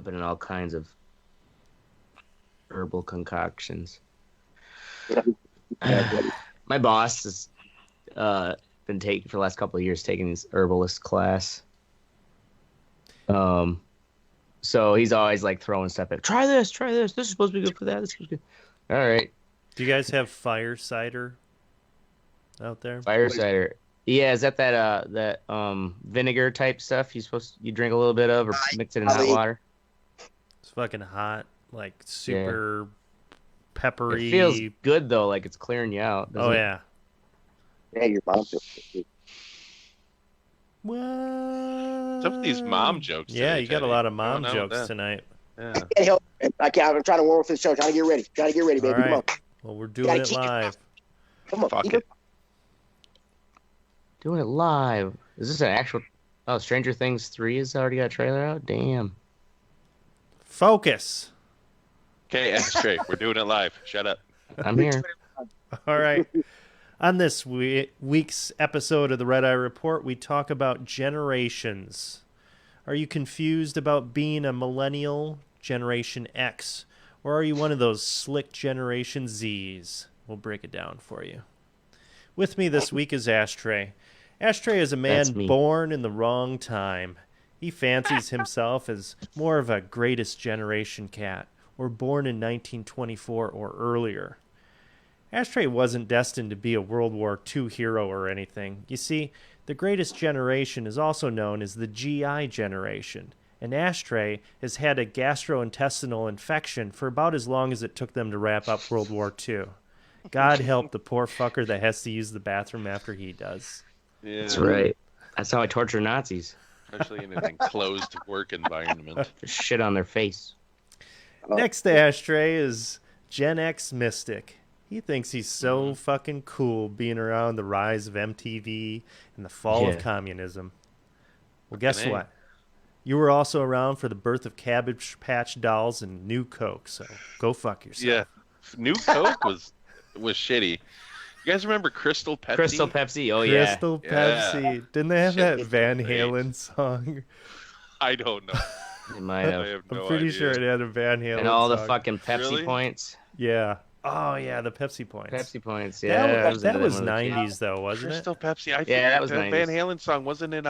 jumping in all kinds of herbal concoctions. My boss has been taking for the last couple of years taking this herbalist class. So he's always like throwing stuff at. Try this. This is supposed to be good for that. This is good. All right. Do you guys have fire cider out there? Fire cider. Yeah, is that vinegar type stuff you drink a little bit of or mix it in hot water? It's fucking hot, like super peppery. It feels good though, like it's clearing you out. Oh yeah. Yeah, your mom feels good. What? Some of these mom jokes. Yeah, today, you got a lot of mom jokes tonight. Yeah. I can't help it. I'm trying to warm up for the show. Trying to get ready, baby. All Come on. right. Well, we're doing it live. Come on. Fuck it. Doing it live. Is this an actual? Oh, Stranger Things 3 has already got a trailer out. Damn. Focus. Okay, Ashtray, we're doing it live. Shut up. I'm here. All right. On this week's episode of the Red Eye Report, we talk about generations. Are you confused about being a millennial, Generation X, or are you one of those slick Generation Zs? We'll break it down for you. With me this week is Ashtray. Ashtray is a man born in the wrong time. He fancies himself as more of a greatest generation cat, or born in 1924 or earlier. Ashtray wasn't destined to be a World War II hero or anything. You see, the greatest generation is also known as the GI generation, and Ashtray has had a gastrointestinal infection for about as long as it took them to wrap up World War II. God help the poor fucker that has to use the bathroom after he does. Yeah. That's right. That's how I torture Nazis. Especially in an enclosed work environment. Just shit on their face. Next to Ashtray is Gen X Mystic. He thinks he's so fucking cool being around the rise of MTV and the fall of communism. Well, guess what? You were also around for the birth of Cabbage Patch Dolls and New Coke, so go fuck yourself. Yeah. New Coke was shitty. You guys remember Crystal Pepsi? Crystal Pepsi, oh yeah. Crystal Pepsi. Didn't they have that Van Halen song? I don't know. It might have. I have no I'm pretty idea. sure it had a Van Halen And all song. the fucking Pepsi points. Yeah. Oh, yeah, the Pepsi points. Pepsi points, yeah. That was 90s, though, wasn't Crystal it? Pepsi. I think that was 90s. Van Halen song wasn't in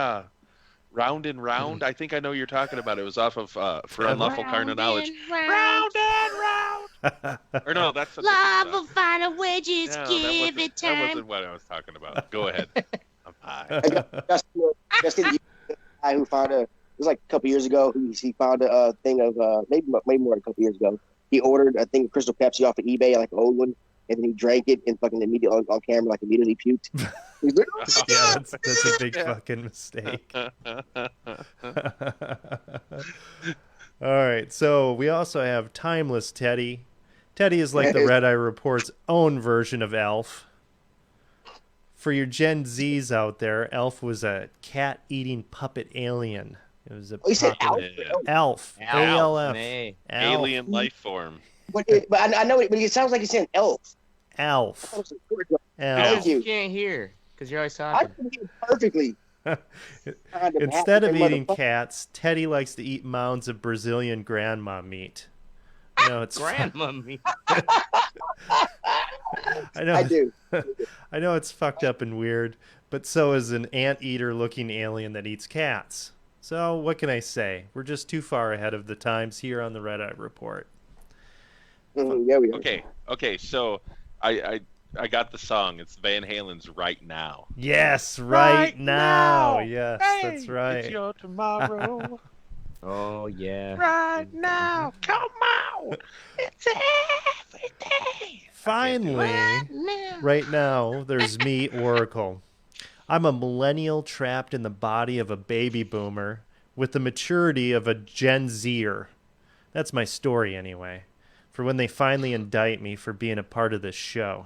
Round and Round. I think I know you're talking about. It was off of For Unlawful Carnal Knowledge. Round and Round. Or no, that's a Love will find a way, just give it That time. wasn't what I was talking about. Go ahead. I'm high. Justin, the guy who found it was like a couple years ago. He found a thing of maybe more than a couple years ago. He ordered a thing of Crystal Pepsi off of eBay, like an old one, and then he drank it and fucking immediately on camera, like immediately puked. He's like, oh, Yeah, that's a big fucking mistake. All right, so we also have Timeless Teddy. Teddy is like the Red Eye Report's own version of Elf. For your Gen Zs out there, Elf was a cat-eating puppet alien. It was a he said Elf. Elf. A-L-F. Hey. Alien life form. But I know it, but it sounds like he's saying Elf. Elf. Elf. Elf. You can't hear because you're always I talking. can hear perfectly. Instead of eating cats, Teddy likes to eat mounds of Brazilian grandma meat. I know it's Grandma meat. I do. I know it's fucked up and weird, but so is an anteater looking alien that eats cats. So what can I say? We're just too far ahead of the times here on the Red Eye Report. Yeah, we are. Okay. So I got the song. It's Van Halen's "Right Now." Yes, right now. Yes, Hey, that's right. It's your tomorrow. Oh yeah. Right now. Come on. It's every day. Finally, right now, there's me, Oracle. I'm a millennial trapped in the body of a baby boomer with the maturity of a Gen Zer. That's my story anyway, for when they finally indict me for being a part of this show.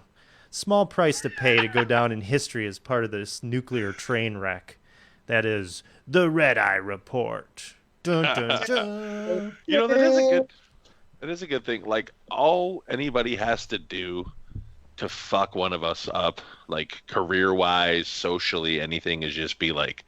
Small price to pay to go down in history as part of this nuclear train wreck. That is the Red Eye Report. Dun, dun, dun. You know, that is a good thing. Like, all anybody has to do to fuck one of us up, like career-wise, socially, anything, is just be like,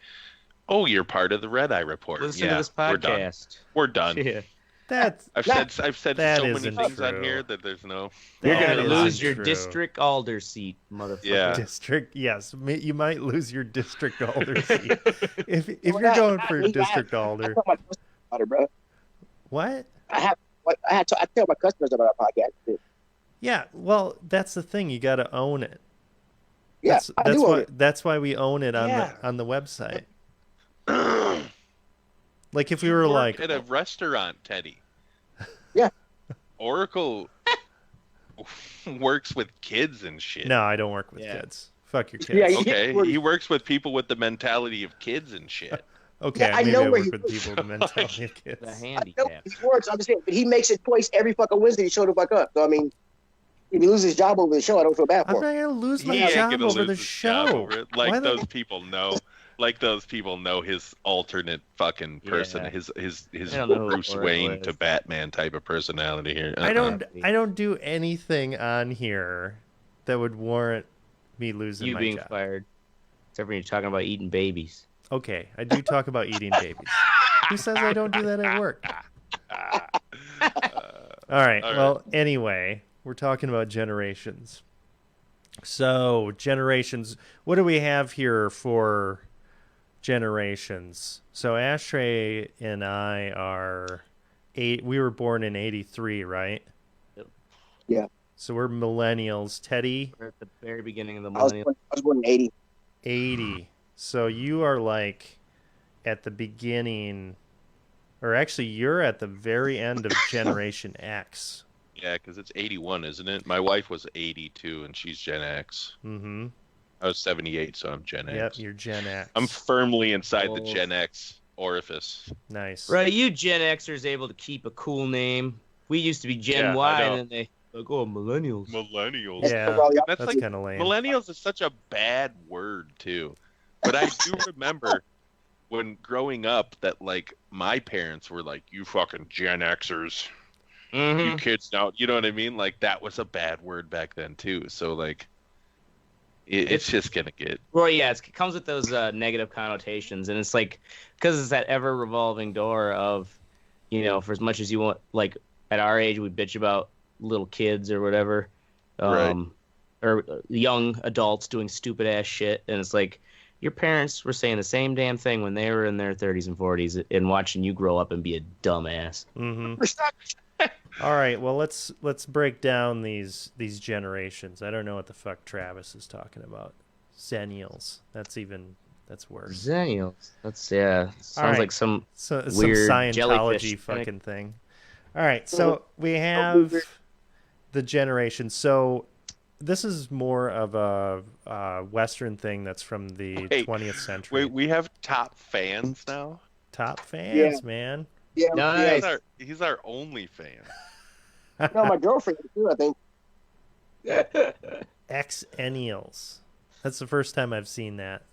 "Oh, you're part of the Red Eye Report. Listen to this podcast. We're done. Yeah. That's I've said that so many isn't things on true. here that there's no. You're That gonna isn't lose your true. district alder seat, motherfucker. Yeah. District, yes, you might lose your district alder seat if Well, you're not- going not for me. district I alder. tell my customers about it, bro. What? I tell my customers about our podcast. Yeah, well, that's the thing. You got to own it. Yeah, I do own it. That's why we own it on Yeah. the website. You Like if we were work like, at a restaurant, Teddy. Yeah. Oracle works with kids and shit. no, I don't work with Yeah. kids. Fuck your kids. Yeah, Okay, he works with people with the mentality of kids and shit. Okay, Yeah, I maybe know I where work he with works. people with the mentality of kids. The I know handicap. he works. I'm just saying, but he makes it twice every fucking Wednesday to show the fuck up. So I mean, if he loses his job over the show, I don't feel bad I'm for not him. gonna lose He my ain't job gonna over lose the his job show. over it. Why Like the- those people know. Like those people know his alternate fucking person, Yeah. his I don't know who Bruce Oracle Wayne is. to Batman type of personality here. I don't do anything on here that would warrant me losing You my being job. fired. Except when you're talking about eating babies. Okay, I do talk about eating babies. Who says I don't do that at work? All right. All Well, anyway, we're talking about generations. So, generations. What do we have here for generations? So, Ashtray and I are we were born in 83, right? Yep. Yeah. So, we're millennials. Teddy, We're at the very beginning of the I was millennial. born in '80. 80. So, you are like at the beginning, or actually, you're at the very end of Generation X. Yeah, because it's 81, isn't it? My wife was 82, and she's Gen X. Mm-hmm. I was 78, so I'm Gen Yep, X. you're Gen X. I'm firmly inside the Oh. Gen X orifice. Nice. Right, you Gen Xers able to keep a cool name. We used to be Gen Yeah, I Y, know. and then they go millennials. Millennials. Yeah, Well, y'all- That's that's like kind of lame. millennials is such a bad word too. But I do remember when growing up that like my parents were like, "You fucking Gen Xers, Mm-hmm. you kids now." You know what I mean? Like that was a bad word back then too. So like, it's just gonna get. Well, yeah, it comes with those negative connotations, and it's like because it's that ever revolving door of, for as much as you want, like at our age, we bitch about little kids or whatever, Right. or young adults doing stupid ass shit, and it's like your parents were saying the same damn thing when they were in their 30s and 40s, and watching you grow up and be a dumbass. Mm-hmm. All right. Well, let's break down these generations. I don't know what the fuck Travis is talking about. Zennials. That's worse. Zennials. That's sounds right. like some So weird some Scientology jellyfish fucking thing. All right. So we have the generation. So this is more of a Western thing that's from the Wait, 20th century. Wait, we have top fans now. Top fans, man. Yeah, Nice. He's our only fan. yeah. No, my girlfriend too. I think. Xennials. That's the first time I've seen that.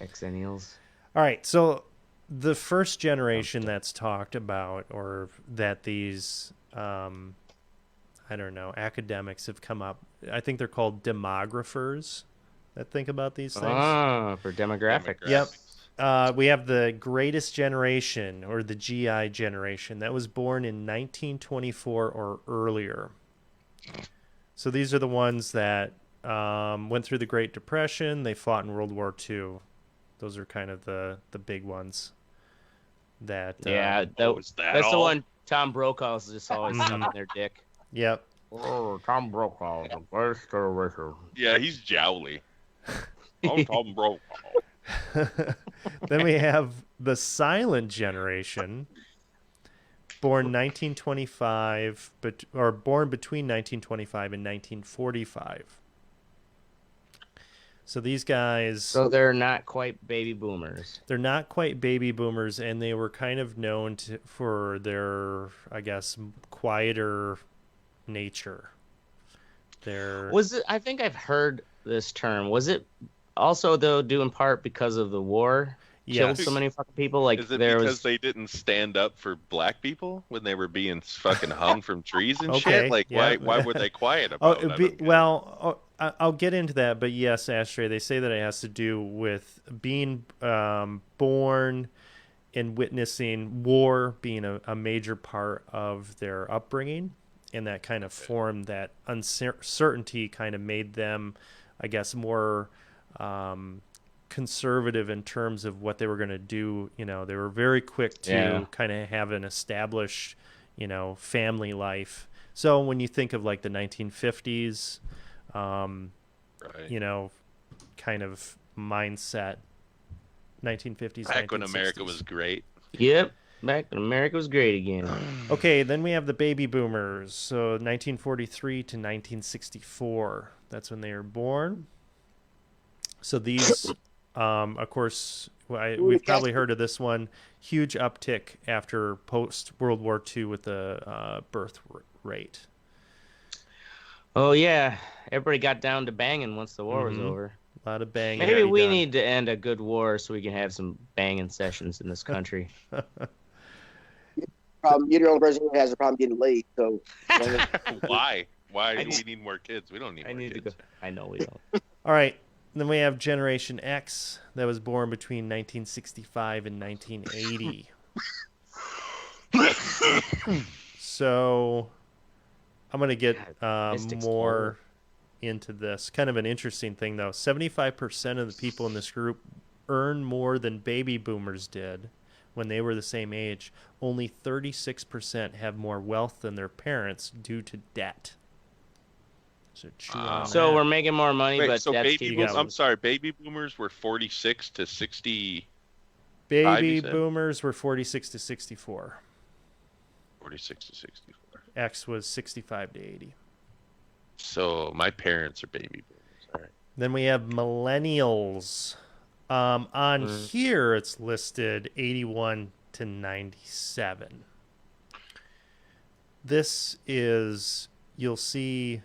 Xennials. All right, so the first generation that's talked about, or that these, I don't know, academics have come up. I think they're called demographers that think about these things. For demographic. Yep. We have the greatest generation, or the GI generation, that was born in 1924 or earlier. So these are the ones that went through the Great Depression. They fought in World War II. Those are kind of the big ones. That Yeah, was that that's the all? one Tom Brokaw is just always Mhm. sucking their dick. Yep. Oh, Tom Brokaw, the best generation. Yeah, he's jowly. I'm Tom Brokaw. Then we have the silent generation, born 1925, or born between 1925 and 1945. So these guys, So they're not quite baby boomers. they're not quite baby boomers, and they were kind of known for their, I guess, quieter nature. Was it? I think I've heard this term. Was it also though due in part because of the war? Killed Yes. so many fucking people. Like Is it there because was. they didn't stand up for black people when they were being fucking hung from trees and Okay, shit? Like, yeah. why were they quiet Oh, about it? I'll get into that, but yes, Ashtray, they say that it has to do with being born and witnessing war being a major part of their upbringing, and that kind of formed that uncertainty kind of made them, I guess, more conservative in terms of what they were going to do. You know, they were very quick to kind of have an established, you know, family life. So when you think of like the 1950s, you know, kind of mindset, 1950s, back 1960s. when America was great. Yep. Back when America was great again. Okay, then we have the baby boomers. So 1943 to 1964. That's when they were born. So these, of course, we've probably heard of this one. Huge uptick after post-World War II with the birth rate. Oh, yeah. Everybody got down to banging once the war was over. A lot of banging. Maybe we need to end a good war so we can have some banging sessions in this country. You're the only person who has a problem getting laid. So Why? Why do we need more kids? We don't need more kids. To go. I know we don't. All right. Then we have Generation X that was born between 1965 and 1980. So I'm going to get more into this. Kind of an interesting thing, though. 75% of the people in this group earn more than baby boomers did when they were the same age. Only 36% have more wealth than their parents due to debt. So chew on So that. we're making more money, Wait, but so that's baby boomers, I'm sorry, baby boomers were 46 to 60. Baby boomers were 46 to 64. 46 to 64. X was 65 to 80. So my parents are baby boomers. All right. Then we have millennials. On here, it's listed 81 to 97. This is, you'll see,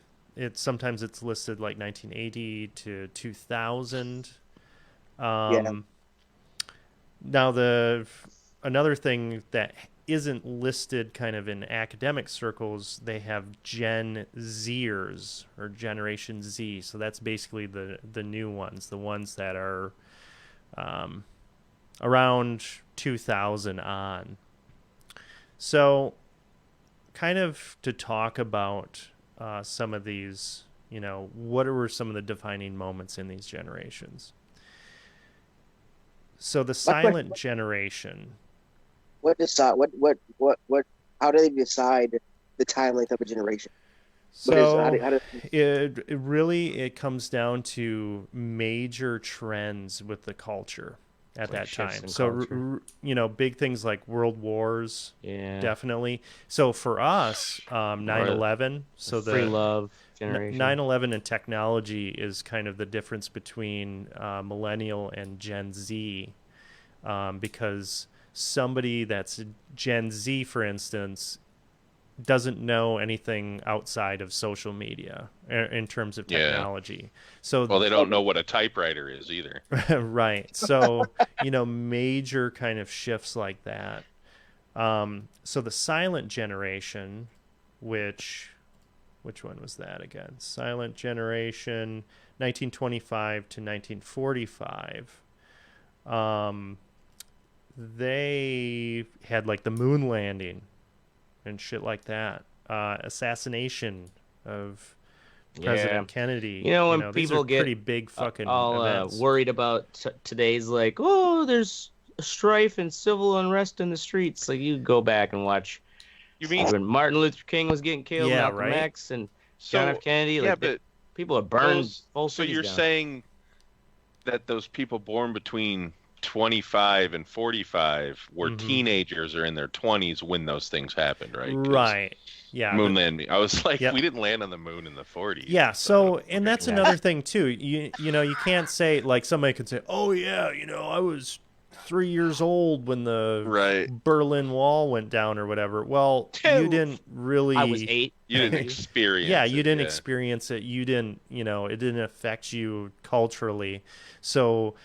sometimes it's listed like 1980 to 2000. Now, another thing that isn't listed kind of in academic circles, they have Gen Zers or Generation Z. So that's basically the new ones, the ones that are around 2000 on. So kind of to talk about some of these, you know, what were some of the defining moments in these generations? So the silent generation. How do they decide the time length of a generation? So it really comes down to major trends with the culture at that time. So you know, big things like world wars, definitely. So for us, 9/11, so the free love generation. 9/11 and technology is kind of the difference between millennial and Gen Z, because somebody that's Gen Z, for instance, doesn't know anything outside of social media in terms of technology. So they don't know what a typewriter is either. Right. So, you know, major kind of shifts like that. So the silent generation, which one was that again? Silent generation, 1925 to 1945. They had like the moon landing and shit like that. Assassination of President Kennedy. You know, when people get pretty big fucking events. Worried about today's, like, oh, there's strife and civil unrest in the streets. Like, you go back and watch. You mean when Martin Luther King was getting killed, Malcolm X and John F. Kennedy? Like, but people are burned. So you're saying that those people born between 25 and 45 were teenagers or in their 20s when those things happened, right? Right. Yeah. Moon landing. I was like, we didn't land on the moon in the 40s. Yeah. So, and that's another thing too. You know, you can't say, like, somebody could say, oh yeah, you know, I was 3 years old when the Berlin Wall went down or whatever. Well, you didn't really. I was 8. You didn't experience it. Yeah, you didn't experience it. You didn't, you know, it didn't affect you culturally. So,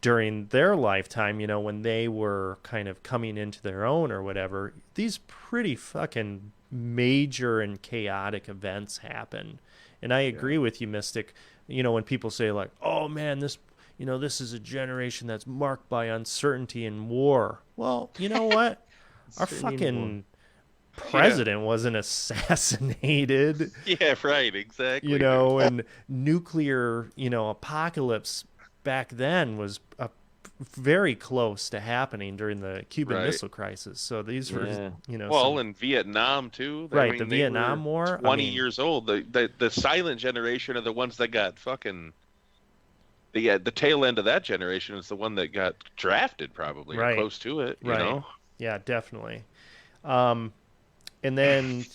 during their lifetime, you know, when they were kind of coming into their own or whatever, these pretty fucking major and chaotic events happen. And I agree with you, Mystic. You know, when people say like, oh man, this, this is a generation that's marked by uncertainty and war. Well, you know what? Our fucking president wasn't assassinated. Yeah, right, exactly. And nuclear, apocalypse back then was very close to happening during the Cuban Missile Crisis. So these were, in Vietnam too. Right, the Vietnam War. 20 years old. The silent generation are the ones that got fucking. The tail end of that generation is the one that got drafted, probably, or close to it. You know. Yeah, definitely. And then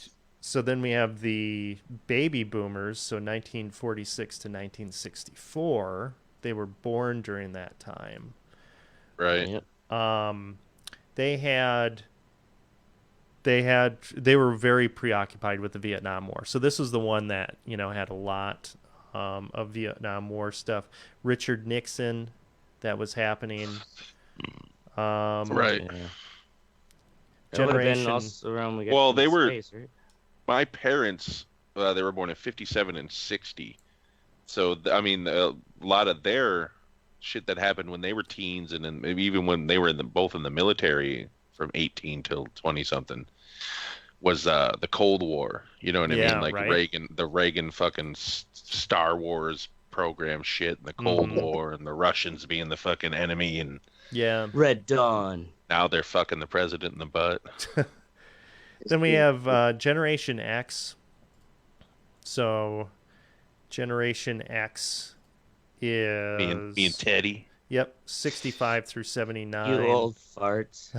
we have the baby boomers. So 1946 to 1964. They were born during that time. Right. They were very preoccupied with the Vietnam War. So this was the one that, had a lot of Vietnam War stuff. Richard Nixon, that was happening. Right. Yeah. Generation. Also around they were. space, right? My parents, they were born in 57 and 60. So a lot of their shit that happened when they were teens, and then maybe even when they were both in the military from 18 till 20 something, was the Cold War. You know what I mean? Like the Reagan fucking Star Wars program shit, and the Cold War, and the Russians being the fucking enemy, and Red Dawn. Now they're fucking the president in the butt. Then we have Generation X. So Generation X is being Teddy. Yep, 65 through 79. You old farts.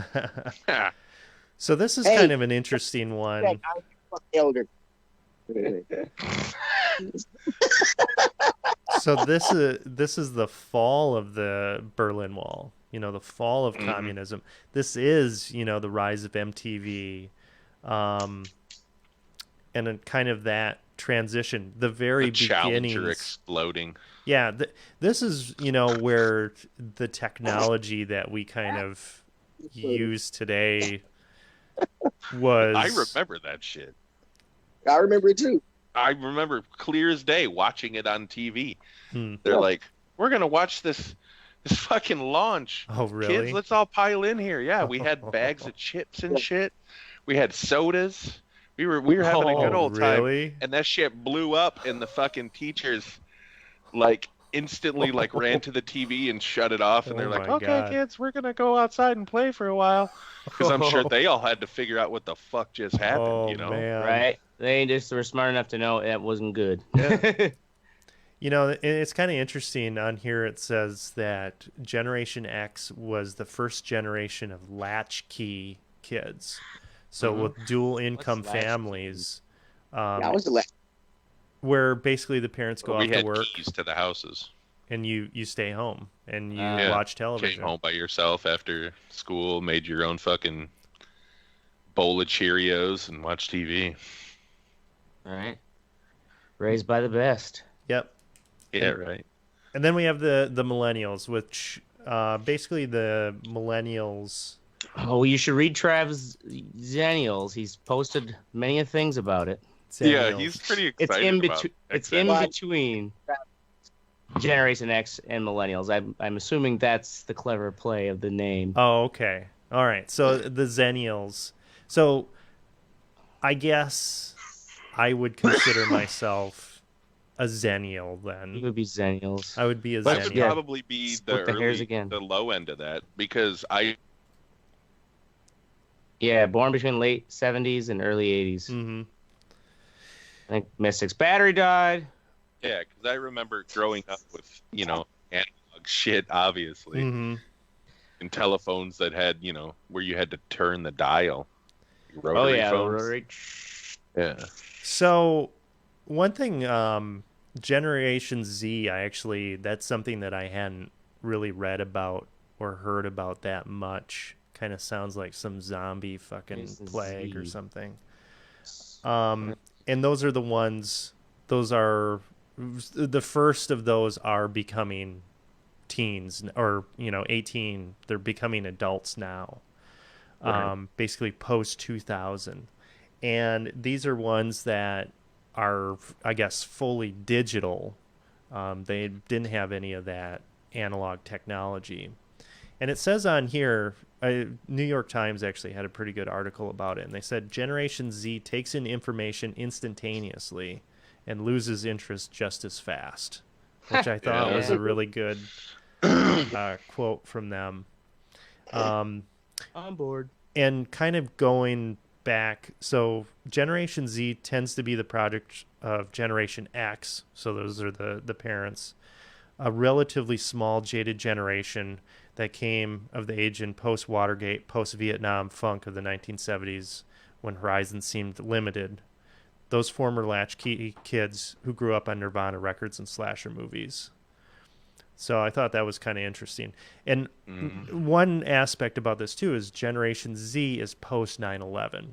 So this is kind of an interesting one. I'm elder. So this is the fall of the Berlin Wall. The fall of communism. This is, the rise of MTV, and then kind of that transition. The very beginnings. Challenger exploding. Yeah, this is, where the technology that we kind of use today was. I remember that shit. I remember it too. I remember clear as day watching it on TV. They're like, we're going to watch this fucking launch. Oh, really? Kids, let's all pile in here. Yeah, we had bags of chips and shit. We had sodas. We were having a good old time. Really? And that shit blew up, and the fucking teachers instantly ran to the TV and shut it off, and they're like, okay, God. Kids, we're going to go outside and play for a while. Because I'm sure they all had to figure out what the fuck just happened, Man. Right? They just were smart enough to know it wasn't good. Yeah. It's kind of interesting. On here it says that Generation X was the first generation of latchkey kids. So with dual income families, That was the last. where basically the parents go off to work. We had keys to the houses. And you stay home and you Yeah. watch television. Came home by yourself after school, made your own fucking bowl of Cheerios, and watched TV. All right. Raised by the best. Yep. Yeah, right. And then we have the millennials, which basically the millennials. Oh, you should read Trav's Zennials. He's posted many things about it. Yeah, Zennials. he's pretty It's excited in about between. it. It's in between Generation X and Millennials. I'm assuming that's the clever play of the name. Oh, okay. All right. So the Zennials. So I guess I would consider myself a Zennial You then. would be Zennials. I would be a That would Zennial. probably be Split the hairs again. the low end of that, because Yeah, born between late 70s and early 80s. Mm-hmm. I think Mystic's battery died. Yeah, because I remember growing up with, analog shit, obviously, Mm-hmm. and telephones that had, where you had to turn the dial. Oh, Rotary yeah. phones. Rotary. Yeah. So one thing, Generation Z, that's something that I hadn't really read about or heard about that much. Kind of sounds like some zombie fucking Generation plague Z. or something. And those are the ones, the first of those are becoming teens or, 18. They're becoming adults now. Right. Basically post 2000. And these are ones that are, I guess, fully digital. They didn't have any of that analog technology. And it says on here, New York Times actually had a pretty good article about it, and they said Generation Z takes in information instantaneously and loses interest just as fast, which I thought was a really good quote from them. On board. And kind of going back, so Generation Z tends to be the product of Generation X, so those are the parents, a relatively small, jaded generation that came of the age in post-Watergate, post-Vietnam funk of the 1970s when horizons seemed limited. Those former latchkey kids who grew up on Nirvana records and slasher movies. So I thought that was kind of interesting. And one aspect about this, too, is Generation Z is post 9/11,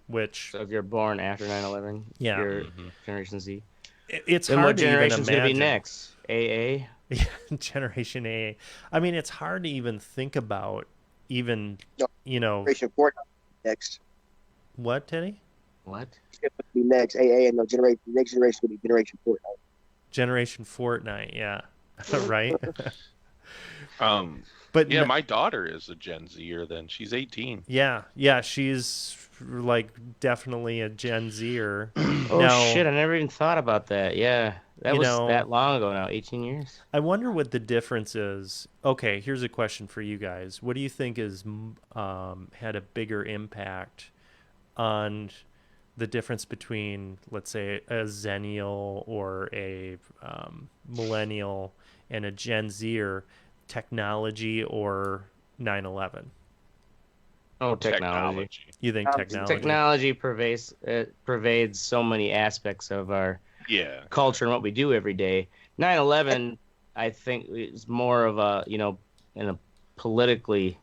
which... So if you're born after 9/11, you're Generation Z. It's then hard what to even generation's going to be imagine. next? AA? Generation A. I mean, it's hard to even think about even, Generation Fortnite next. What, Teddy? What? It's going to be next. AA and the next generation will be Generation Fortnite. Generation Fortnite, yeah. Right? But yeah, my daughter is a Gen Zer then. She's 18. Yeah, she's like definitely a Gen Zer. Shit, I never even thought about that. Yeah. That was that long ago now, 18 years. I wonder what the difference is. Okay, here's a question for you guys. What do you think has had a bigger impact on the difference between, let's say, a Zennial or a millennial and a Gen Zer, technology or 9/11? Oh, technology. You think technology? Technology pervades so many aspects of our culture and what we do every day. 9/11, I think, is more of a, in a politically,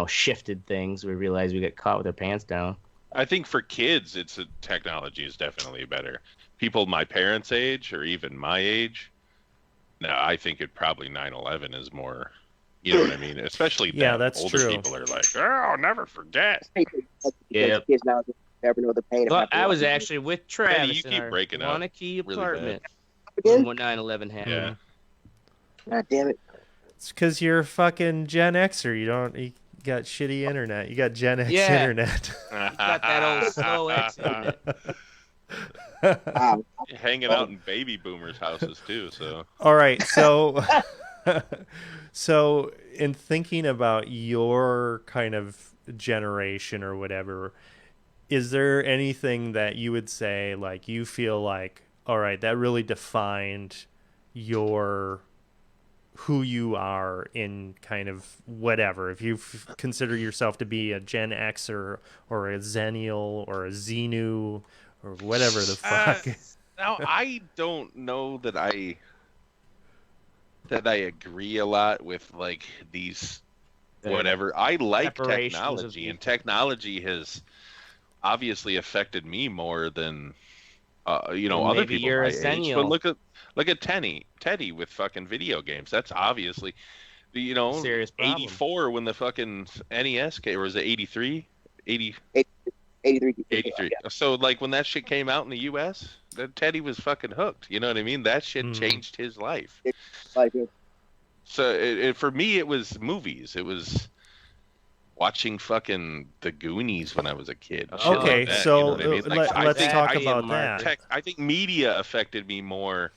shifted things. We realize we get caught with our pants down. I think for kids, technology is definitely better. People my parents' age or even my age, no, I think it probably 9/11 is more, you know what I mean? Especially that's older true. people are like, oh, I'll never forget. Yeah. Kids now never know the pain. But I was actually with Travis Hey, you in keep our breaking up Wanakee really apartment Again? when 9/11 happened. Yeah. God damn it. It's because you're a fucking Gen Xer. You got shitty internet. You got Gen X internet. You got that old slow X internet. Wow. Hanging out in baby boomers' houses too. So All right, so so in thinking about your kind of generation or whatever, is there anything that you would say, like, you feel like, all right, that really defined who you are in kind of whatever? If you consider yourself to be a Gen X or a Zennial or a Xenu or whatever the fuck. Now I don't know that I agree a lot with like these whatever. I like technology, and technology has obviously affected me more than other people you're my a age. Zennial. But look at Teddy with fucking video games. That's obviously serious problem. 84 when the fucking NES came, or was it 83? 83. So like when that shit came out in the US, Teddy was fucking hooked. You know what I mean? That shit changed his life. So for me, it was movies. It was watching fucking The Goonies when I was a kid. Okay, like that, so you know what I mean? let's talk about that. I think media affected me more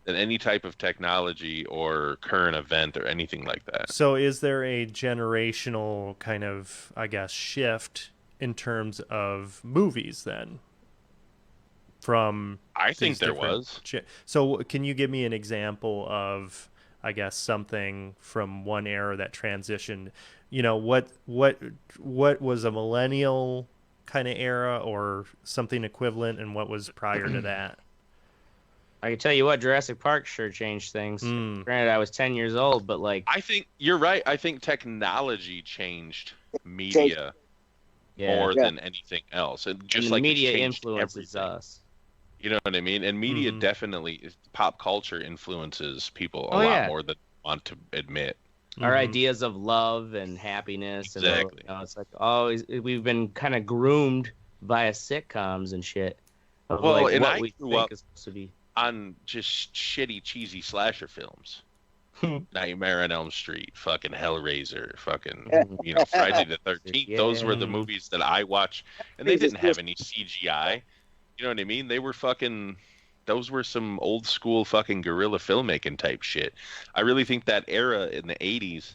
than any type of technology or current event or anything like that. So is there a generational kind of, I guess, shift in terms of movies then? I think there was. So can you give me an example of, I guess, something from one era that transitioned? What was a millennial kind of era or something equivalent, and what was prior to that? I can tell you what, Jurassic Park sure changed things. Granted, I was 10 years old, but like... I think you're right. I think technology changed media more than anything else. And just like media influences us. You know what I mean? And media definitely, pop culture influences people a lot more than I want to admit. Our ideas of love and happiness. Exactly. And it's like, we've been kind of groomed via sitcoms and shit. Of what we think is supposed to be. on just shitty, cheesy slasher films. Nightmare on Elm Street, fucking Hellraiser, fucking, Friday the 13th. Yeah. Those were the movies that I watched, and they didn't have any CGI. You know what I mean? They were fucking, those were some old school fucking guerrilla filmmaking type shit. I really think that era in the 80s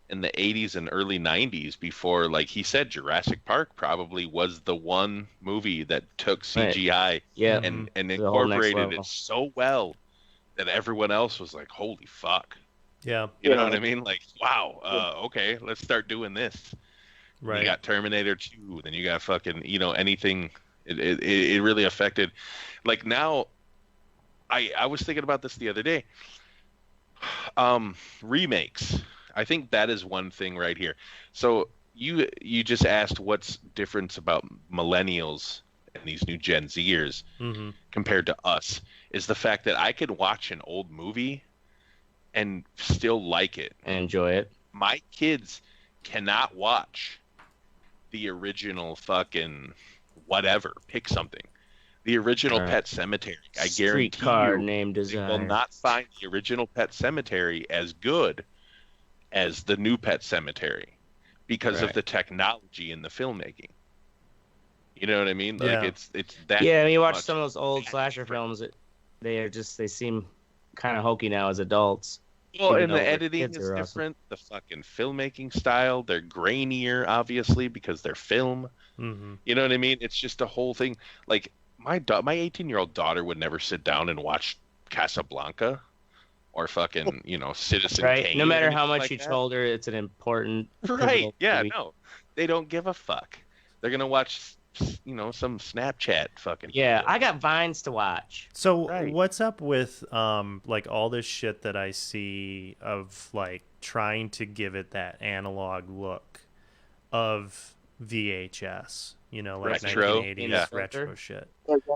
and early 90s, before, like he said, Jurassic Park probably was the one movie that took CGI and incorporated it so well that everyone else was like, holy fuck. Yeah. You know what I mean? Like, wow, okay, let's start doing this. Right. You got Terminator 2, then you got fucking, anything. It really affected. Like now, I was thinking about this the other day. Remakes. I think that is one thing right here. So you just asked what's difference about millennials and these new Gen Zers compared to us, is the fact that I could watch an old movie and still like it and enjoy it. My kids cannot watch the original fucking whatever. Pick something. The original Pet Cemetery. I guarantee Streetcar you, Named Desire. they will not find the original Pet Cemetery as good as the new Pet Cemetery because of the technology in the filmmaking. You know what I mean? Like it's that. Yeah, when you watch some of those old slasher films, they seem kind of hokey now as adults. Well, and the editing is different. The fucking filmmaking style, they're grainier, obviously, because they're film. You know what I mean? It's just a whole thing. Like my 18-year-old daughter would never sit down and watch Casablanca or fucking, Citizen Kane. No matter how much you told her it's an important. Right? Yeah. No, they don't give a fuck. They're gonna watch, some Snapchat fucking. Yeah, video. I got Vines to watch. So what's up with like all this shit that I see of like trying to give it that analog look of VHS, like retro, 1980s retro shit.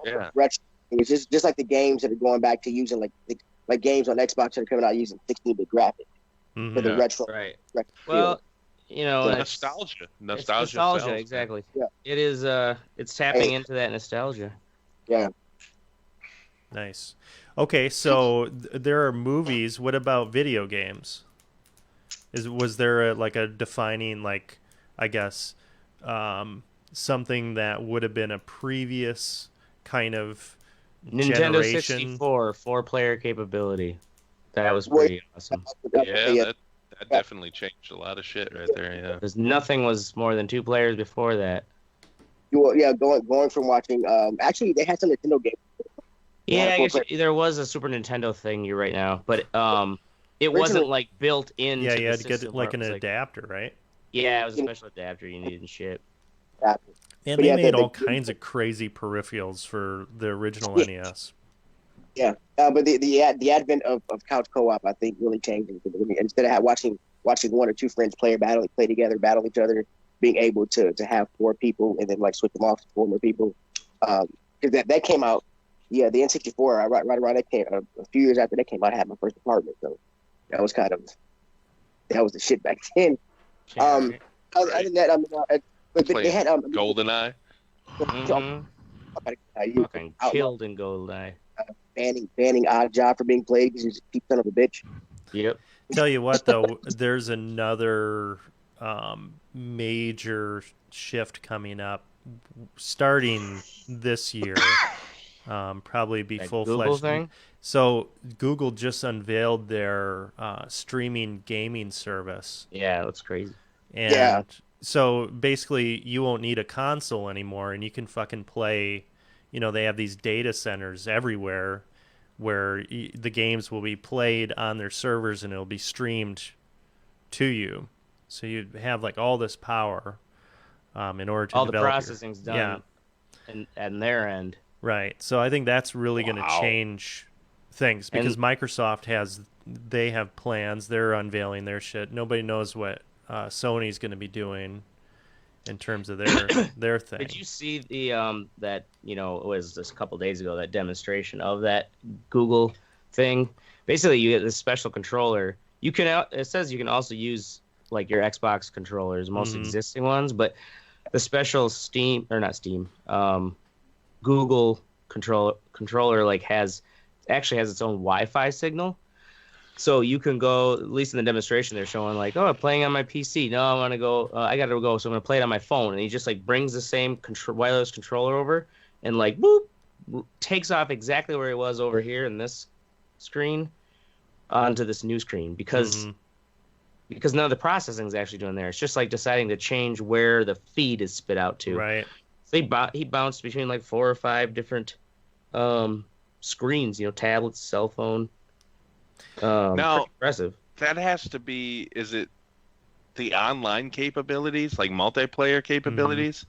Yeah. Retro. It's just like the games that are going back to using like games on Xbox that are coming out using 16-bit graphics for the retro. Right. Retro well, nostalgia. Nostalgia, exactly. Yeah. It is. It's tapping into that nostalgia. Yeah. Nice. Okay, so there are movies. What about video games? Was there a defining, like, I guess, something that would have been a previous kind of Nintendo generation? 64 4-player capability. That was pretty awesome. Yeah, that definitely changed a lot of shit right there. Yeah, because nothing was more than 2 players before that. Going from watching. Actually, they had some Nintendo games. Yeah, I guess there was a Super Nintendo thing. You're right now, but it wasn't like built into. Yeah, you had to get an adapter, right? Yeah, it was a special adapter you needed and shit. And they made all kinds of crazy peripherals for the original NES. Yeah, but the advent of couch co-op, I think, really changed it. Instead of watching 1 or 2 friends play together, battle each other, being able to have 4 people and then like switch them off to 4 more people. Because that came out, the N64 right around that came a few years after that came out. I had my first apartment, so that was the shit back then. Other than that, but they had GoldenEye. Fucking killed in GoldenEye. Banning Odd Job for being played because he's a cheap son of a bitch. Yep. Tell you what, though, there's another major shift coming up starting this year. Probably be full-fledged. Thing? So Google just unveiled their streaming gaming service. Yeah, that's crazy. And so basically you won't need a console anymore, and you can fucking play. They have these data centers everywhere where the games will be played on their servers and it'll be streamed to you. So you have like all this power in order to all develop the processing's done and their end. Right. So I think that's really going to change things because Microsoft they have plans. They're unveiling their shit. Nobody knows what Sony's going to be doing in terms of their thing. Did you see the that it was just a couple days ago, that demonstration of that Google thing? Basically, you get this special controller. It says you can also use like your Xbox controllers, most existing ones, but the special Google controller like has actually has its own Wi-Fi signal. So you can go, at least in the demonstration, they're showing like, oh, I'm playing on my PC. No, I want to go. I got to go, so I'm gonna play it on my phone. And he just like brings the same wireless controller over and like boop, takes off exactly where he was over here in this screen onto this new screen because none of the processing is actually doing there. It's just like deciding to change where the feed is spit out to. Right. So he bounced between like 4 or 5 different screens. Tablets, cell phone. Now, impressive. That has to be, is it the online capabilities, like multiplayer capabilities,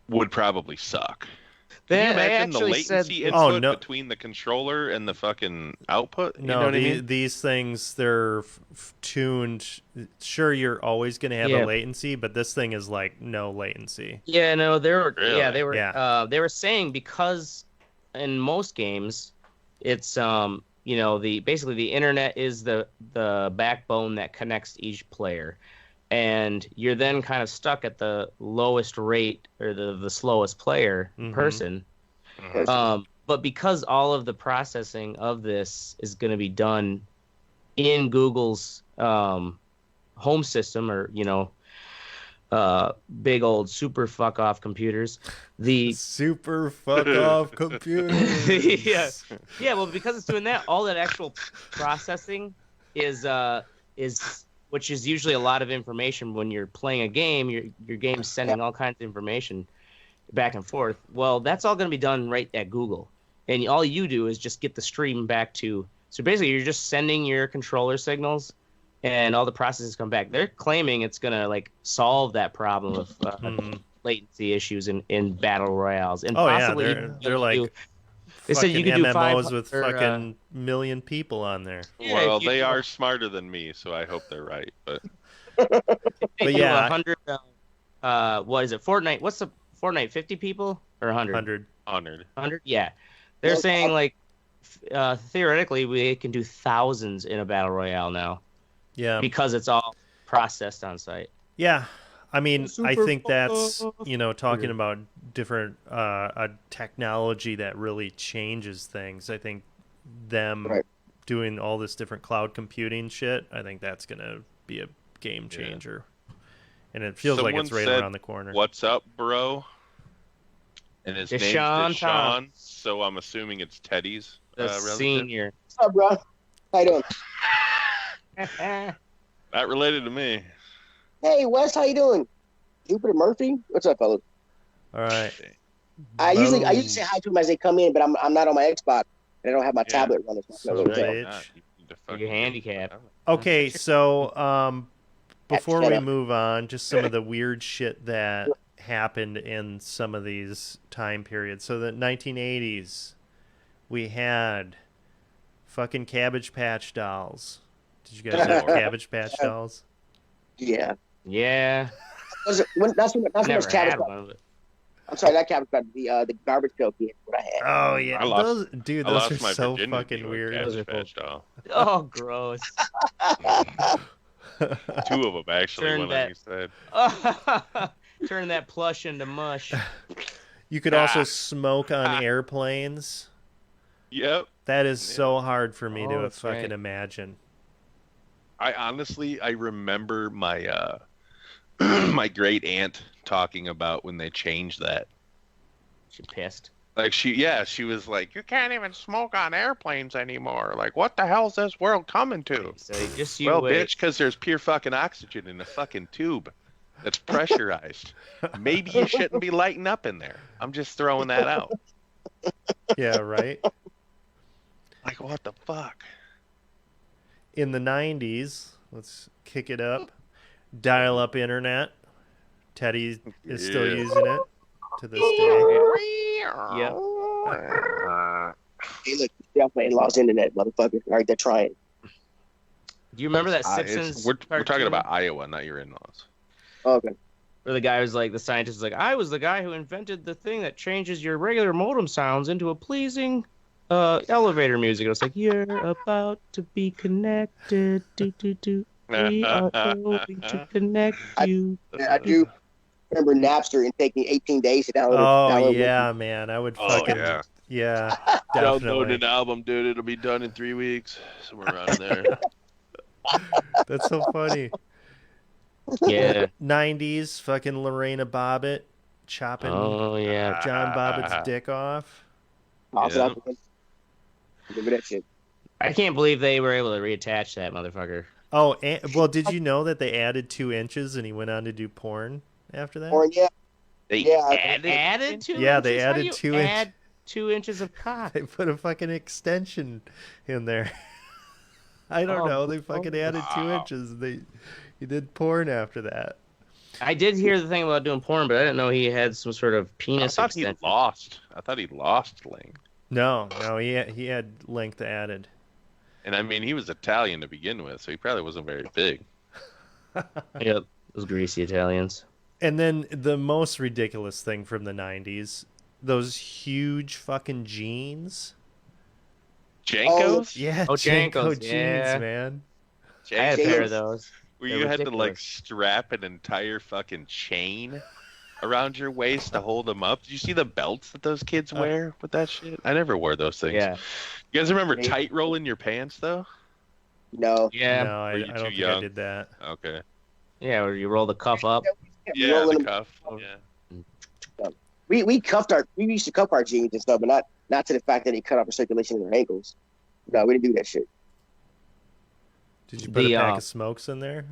would probably suck. Can you imagine the latency input between the controller and the fucking output? You know what I mean? These things, they're tuned. Sure, you're always going to have a latency, but this thing is like no latency. Yeah, no, they were saying because in most games, it's basically the internet is the backbone that connects each player, and you're then kind of stuck at the lowest rate or the slowest player person. But because all of the processing of this is going to be done in Google's home system, or big old super fuck off computers, the super fuck off computers. yeah. Well, because it's doing that, all that actual processing is which is usually a lot of information when you're playing a game. Your game's sending all kinds of information back and forth. Well, that's all going to be done right at Google, and all you do is just get the stream back to. So basically, you're just sending your controller signals, and all the processes come back. They're claiming it's going to like solve that problem of latency issues in battle royales, and possibly they're like. They said you could do MMOs with fucking million people on there. Well, they are smarter than me, so I hope they're right. But yeah, 100. What is it? Fortnite? What's the Fortnite? 50 people or 100? 100. Yeah, they're saying like theoretically we can do thousands in a battle royale now. Yeah, because it's all processed on site. Yeah. I mean, I think that's, talking about different technology that really changes things. I think them doing all this different cloud computing shit, I think that's going to be a game changer. And it feels like it's right around the corner. What's up, bro? And his name's Deshaun, so I'm assuming it's Teddy's senior. What's up, bro? How you doing? Not related to me. Hey, Wes, how you doing? Jupiter Murphy? What's up, fellas? All right. I usually say hi to them as they come in, but I'm not on my Xbox, and I don't have my tablet running. You're handicapped. Okay, so before we move on, just some of the weird shit that happened in some of these time periods. So the 1980s, we had fucking Cabbage Patch dolls. Did you guys have Cabbage Patch dolls? Yeah. Yeah. That's when Cabbage Patch. I'm sorry, that Cabbage Patch, the garbage pail kid. What I had. Oh yeah, those are so fucking weird. Patch doll. Oh, gross. 2 of them actually. He said. Turn that plush into mush. You could also smoke on airplanes. Yep. That is so hard for me to fucking imagine. I remember my my great aunt talking about when they changed that. She pissed. Like she was like, you can't even smoke on airplanes anymore. Like, what the hell's this world coming to? So just bitch, because there's pure fucking oxygen in a fucking tube that's pressurized. Maybe you shouldn't be lighting up in there. I'm just throwing that out. Yeah, right. Like, what the fuck? In the 90s, let's kick it up. Dial-up internet. Teddy is still using it to this day. Yep. Hey, look, they're playing Lost Internet, motherfucker. All right, they're trying. Do you remember that Simpsons? We're talking about Iowa, not your in-laws. Okay. Where the guy was like, the scientist was like, I was the guy who invented the thing that changes your regular modem sounds into a pleasing elevator music. It was like, you're about to be connected. We are going to connect you. I remember Napster and taking 18 days to download. Oh yeah, man, I would fucking Yeah, Download definitely. an album, dude. It'll be done in 3 weeks. Somewhere around there. That's so funny. Yeah. 90s, fucking Lorena Bobbitt chopping John Bobbitt's dick off. Also, remember that shit. I can't believe they were able to reattach that motherfucker. Oh, well, did you know that they added 2 inches and he went on to do porn after that? Or They Added 2 Yeah, inches? they How added do you 2 add 2 inches of cock? They put a fucking extension in there. I don't know. They fucking added 2 inches. He did porn after that. I did hear the thing about doing porn, but I didn't know he had some sort of penis extension. I thought he lost length. No, he had length added. And I mean, he was Italian to begin with, so he probably wasn't very big. Yep, those greasy Italians. And then the most ridiculous thing from the 90s, those huge fucking jeans. Jankos? Yeah, Oh, Janko Jankos, jeans, yeah. man. I had a pair of those. Where They're you had to like ridiculous. strap an entire fucking chain around your waist to hold them up. Did you see the belts that those kids wear with that shit? I never wore those things. Yeah. You guys remember tight rolling your pants though? No. Yeah. No, I you don't too think I young? did that. Okay. Yeah, where you roll the cuff up. Yeah, the cuff. Oh. Yeah. We used to cuff our jeans and stuff, but not to the fact that it cut off the circulation in their ankles. No, we didn't do that shit. Did you put a pack of smokes in there?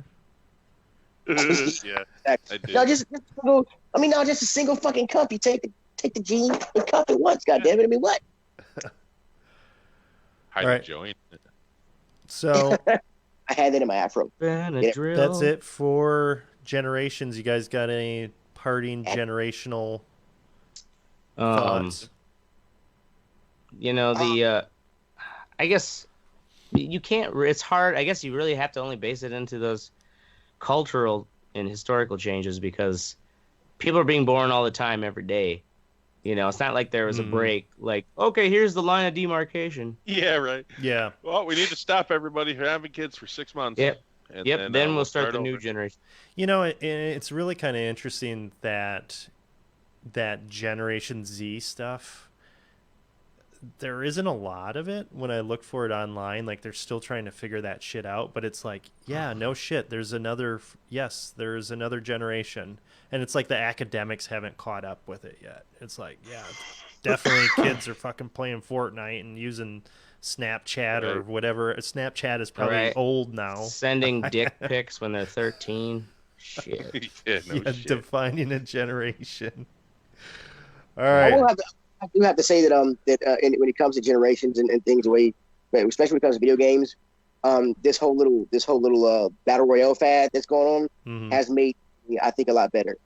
Yeah, I did. No, just a single fucking cuff. You take the jean and cuff it once. Goddamn it! I mean, what? Hide All right. a joint. So I had that in my afro. Benadryl. that's it for generations. You guys got any parting generational thoughts? You know, I guess you can't. It's hard. I guess you really have to only base it into those cultural and historical changes because people are being born all the time, every day. You know, it's not like there was a break. Like, okay, here's the line of demarcation. Yeah, right. Yeah. Well, we need to stop everybody from having kids for 6 months. Yep. And Then we'll start the new generation. You know, it's really kind of interesting that Generation Z stuff. There isn't a lot of it when I look for it online. Like they're still trying to figure that shit out, but it's like, yeah, no shit. There's another generation, and it's like the academics haven't caught up with it yet. It's like, yeah, definitely kids are fucking playing Fortnite and using Snapchat or whatever. Snapchat is probably old now. Sending dick pics when they're 13. Shit. Shit. Defining a generation. All right. I do have to say that when it comes to generations and things, especially when it comes to video games, this whole little battle royale fad that's going on has made me, I think, a lot better.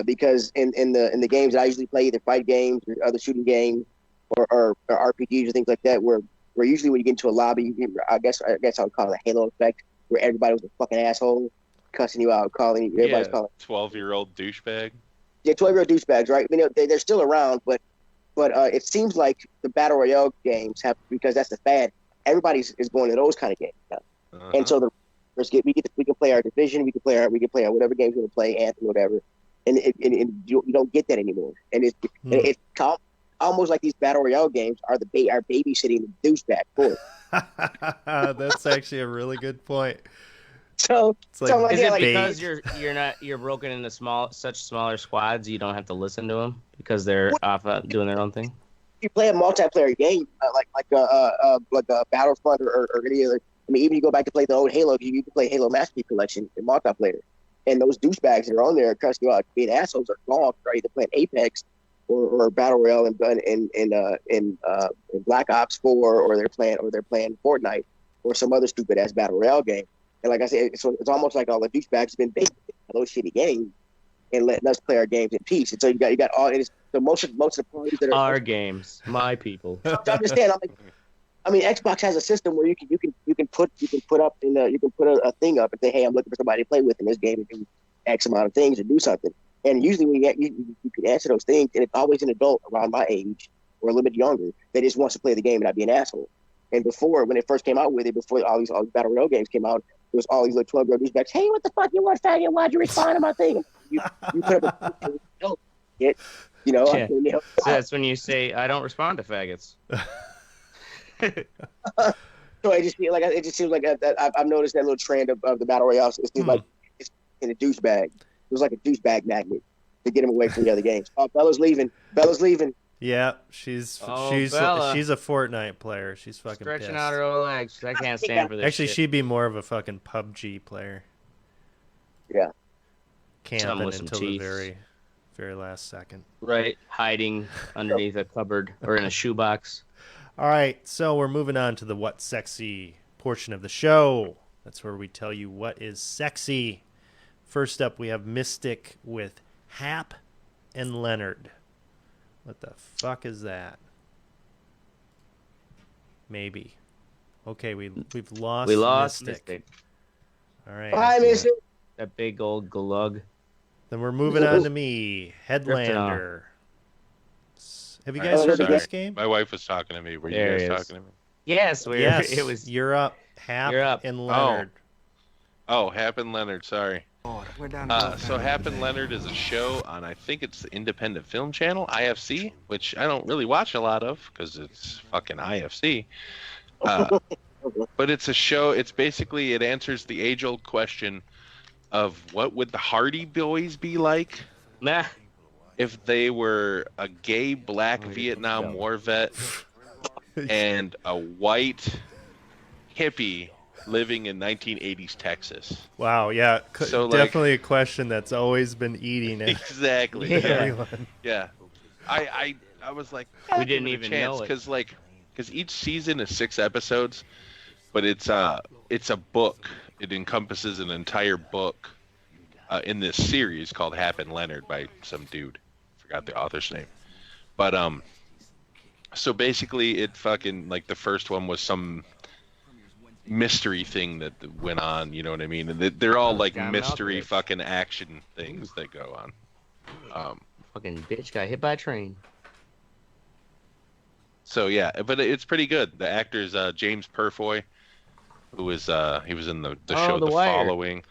Because in the games that I usually play, either fight games or other shooting games or RPGs or things like that, where usually when you get into a lobby, I guess I would call it a Halo effect, where everybody was a fucking asshole, cussing you out, everybody's calling 12-year-old douchebag. Yeah, 12-year-old douchebags, right? I mean, they're still around, but it seems like the battle royale games have, because that's the fad. Everybody is going to those kind of games now, and so we can play our division, we can play our whatever games we want to play, Anthem, whatever, and you don't get that anymore. And it's almost like these battle royale games are babysitting the douchebag for it. That's actually a really good point. So, is it because you're broken into such smaller squads you don't have to listen to them because they're off doing their own thing? You play a multiplayer game like a Battlefront or any other. I mean, even you go back to play the old Halo, you can play Halo Master Chief Collection in multiplayer, and those douchebags that are on there cussing you out being assholes are gone. They're either playing Apex or Battle Royale in Black Ops 4, or they're playing Fortnite or some other stupid ass Battle Royale game. And like I said, so it's almost like all the douchebags have been baked in those shitty games and letting us play our games in peace. And so you got all it is. So most of the parties that are our games, my people. I understand. I mean, Xbox has a system where you can put a thing up and say, hey, I'm looking for somebody to play with in this game and do X amount of things and do something. And usually you can answer those things, and it's always an adult around my age or a little bit younger that just wants to play the game and not be an asshole. And before, when it first came out with it, before all these battle royale games came out, there was all these little 12-year-old douchebags. Hey, what the fuck you want, faggot? Why'd you respond to my thing? You put up a You know, Yeah. So that's when you say, "I don't respond to faggots." So it just seems like I've noticed that little trend of the battle royale. It seems like it's in a douchebag. It was like a douchebag magnet to get him away from the other games. Oh, Bella's leaving. Yeah, she's a Fortnite player. She's fucking stretching pissed. out her own legs. I can't stand for this. Actually, shit. she'd be more of a fucking PUBG player. Yeah. Camping until the very, very last second. Right, hiding underneath a cupboard or in a shoebox. All right, so we're moving on to the What's Sexy portion of the show. That's where we tell you what is sexy. First up, we have Mystic with Hap and Leonard. What the fuck is that? Maybe. Okay, we've lost Mystic. All right. Bye, Mystic. That big old glug. Then we're moving on to me, Headlander. Have you guys heard of this game? My wife was talking to me. Were you guys talking to me? Yes, it was. You're up, Hap and Leonard. Oh, Hap and Leonard. Sorry. So Hap and Leonard is a show on, I think it's the Independent Film Channel, IFC, which I don't really watch a lot of because it's fucking IFC. But it's a show. It's basically, it answers the age-old question of what would the Hardy Boys be like? Nah. If they were a gay black Vietnam War vet and a white hippie living in 1980s Texas. Wow, yeah. So definitely a question that's always been eating it. Exactly. Everyone. Yeah. I was like, we didn't even know it. Because each season is 6 episodes, but it's a book. It encompasses an entire book in this series called Hap and Leonard by some dude. Forgot the author's name. But so basically it fucking, like, the first one was some mystery thing that went on, you know what I mean? And they're all like mystery fucking action things that go on. Fucking bitch got hit by a train. So yeah, but it's pretty good. The actor's James Purfoy, who is he was in the show The Following.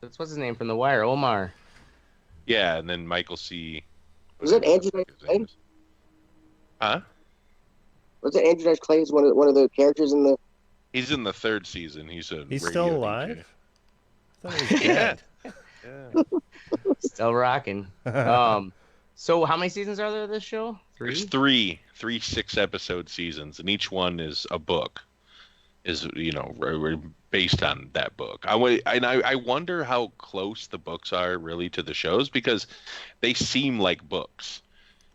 That's what's his name from The Wire, Omar. Yeah, and then Michael C. Was it Andrew Dice Clay? Huh? Was it Andrew Dice Clay? One of the characters in the? He's in the 3rd season. He's still alive? I thought he was dead. Yeah. Still rocking. So how many seasons are there of this show? 3? There's 3 6-episode seasons, and each one is a book. Is based on that book. I wonder how close the books are really to the shows, because they seem like books.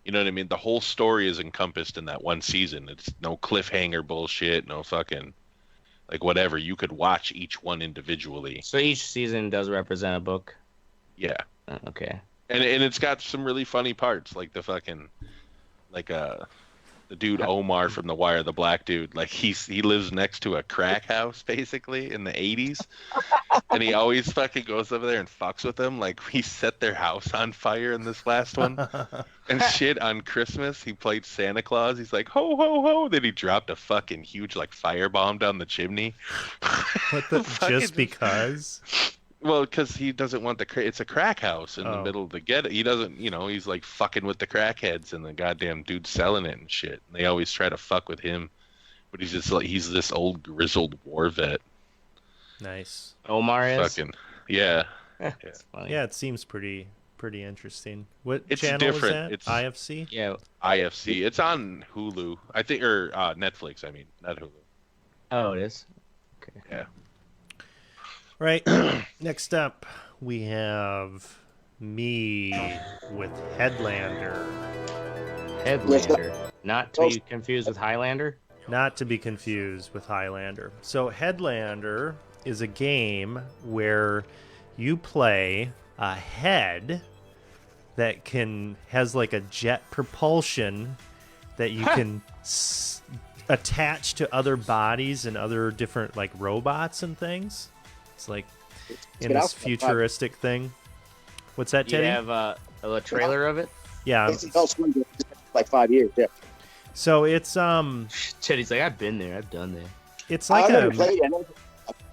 You know what I mean? The whole story is encompassed in that one season. It's no cliffhanger bullshit, no fucking like whatever. You could watch each one individually. So each season does represent a book? Yeah. Okay. And it's got some really funny parts, like the fucking the dude Omar from The Wire, the black dude, like he lives next to a crack house basically in the 80s, and he always fucking goes over there and fucks with them. Like he set their house on fire in this last one and shit. On Christmas he played Santa Claus. He's like ho ho ho, then he dropped a fucking huge like firebomb down the chimney. What the just because? Well, because he doesn't want it's a crack house in the middle of the ghetto. He doesn't, he's like fucking with the crackheads, and the goddamn dude's selling it and shit. And they always try to fuck with him, but he's just like, he's this old grizzled war vet. Nice. Omar is? Fucking, yeah. Yeah, it seems pretty interesting. What it's channel different. Is that? IFC? Yeah. IFC. It's on Hulu, I think, or Netflix, I mean, not Hulu. Oh, it is? Okay. Yeah. Right. Next up, we have me with Headlander. Headlander. Not to be confused with Highlander? Not to be confused with Highlander. So Headlander is a game where you play a head that has like a jet propulsion that you can attach to other bodies and other different like robots and things. It's like in this futuristic thing. What's that, Teddy? You have a trailer of it? Yeah. It's like 5 years, yeah. So it's Teddy's like, I've been there, I've done that. It's like I've never played it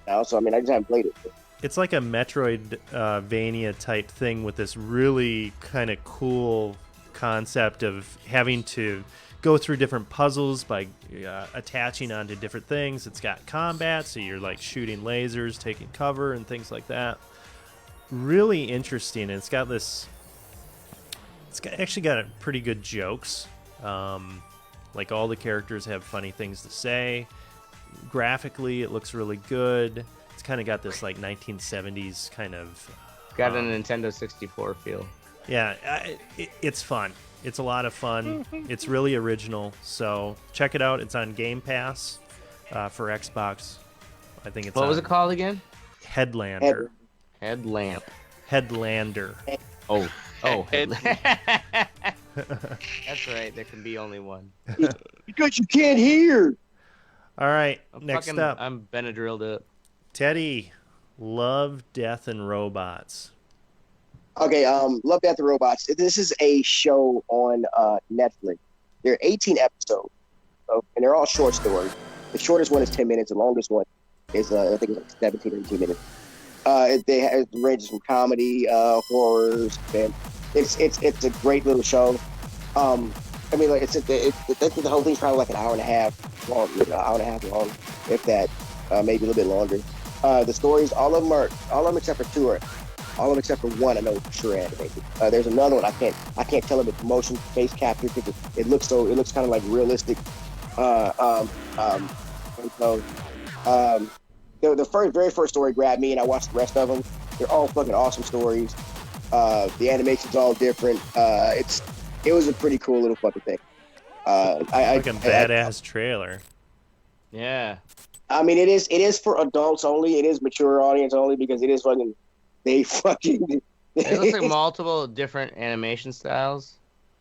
now, so I mean I just haven't played it. It's like a Metroidvania type thing with this really kind of cool concept of having to go through different puzzles by attaching onto different things. It's got combat, so you're like shooting lasers, taking cover, and things like that. Really interesting. And it's got actually got pretty good jokes. Like all the characters have funny things to say. Graphically, it looks really good. It's kind of got this like 1970s kind of. Got a Nintendo 64 feel. Yeah, it's fun. It's a lot of fun. It's really original. So check it out. It's on Game Pass for Xbox. I think it's. What was it called again? Headlander. Headlander. Oh. That's right. There can be only one. Because you can't hear. All right. Next up, I'm Benadrylled up. Teddy. Love, Death, and Robots. Okay, Love, Death, and Robots. This is a show on Netflix. There are 18 episodes, and they're all short stories. The shortest one is 10 minutes. The longest one is, I think, it's like 17 or 18 minutes. It ranges from comedy, horrors, and it's a great little show. I mean, like the whole thing's probably like an hour and a half long, if that, maybe a little bit longer. The stories, all of them except for two all of them except for one I know for sure animated. There's another one I can't tell if it's motion face capture because it looks kind of like realistic. And so the very first story grabbed me, and I watched the rest of them. They're all fucking awesome stories. The animation's all different. It was a pretty cool little fucking thing. Like a badass trailer. Yeah. I mean, it is for adults only. It is mature audience only because it is fucking. It looks like multiple different animation styles.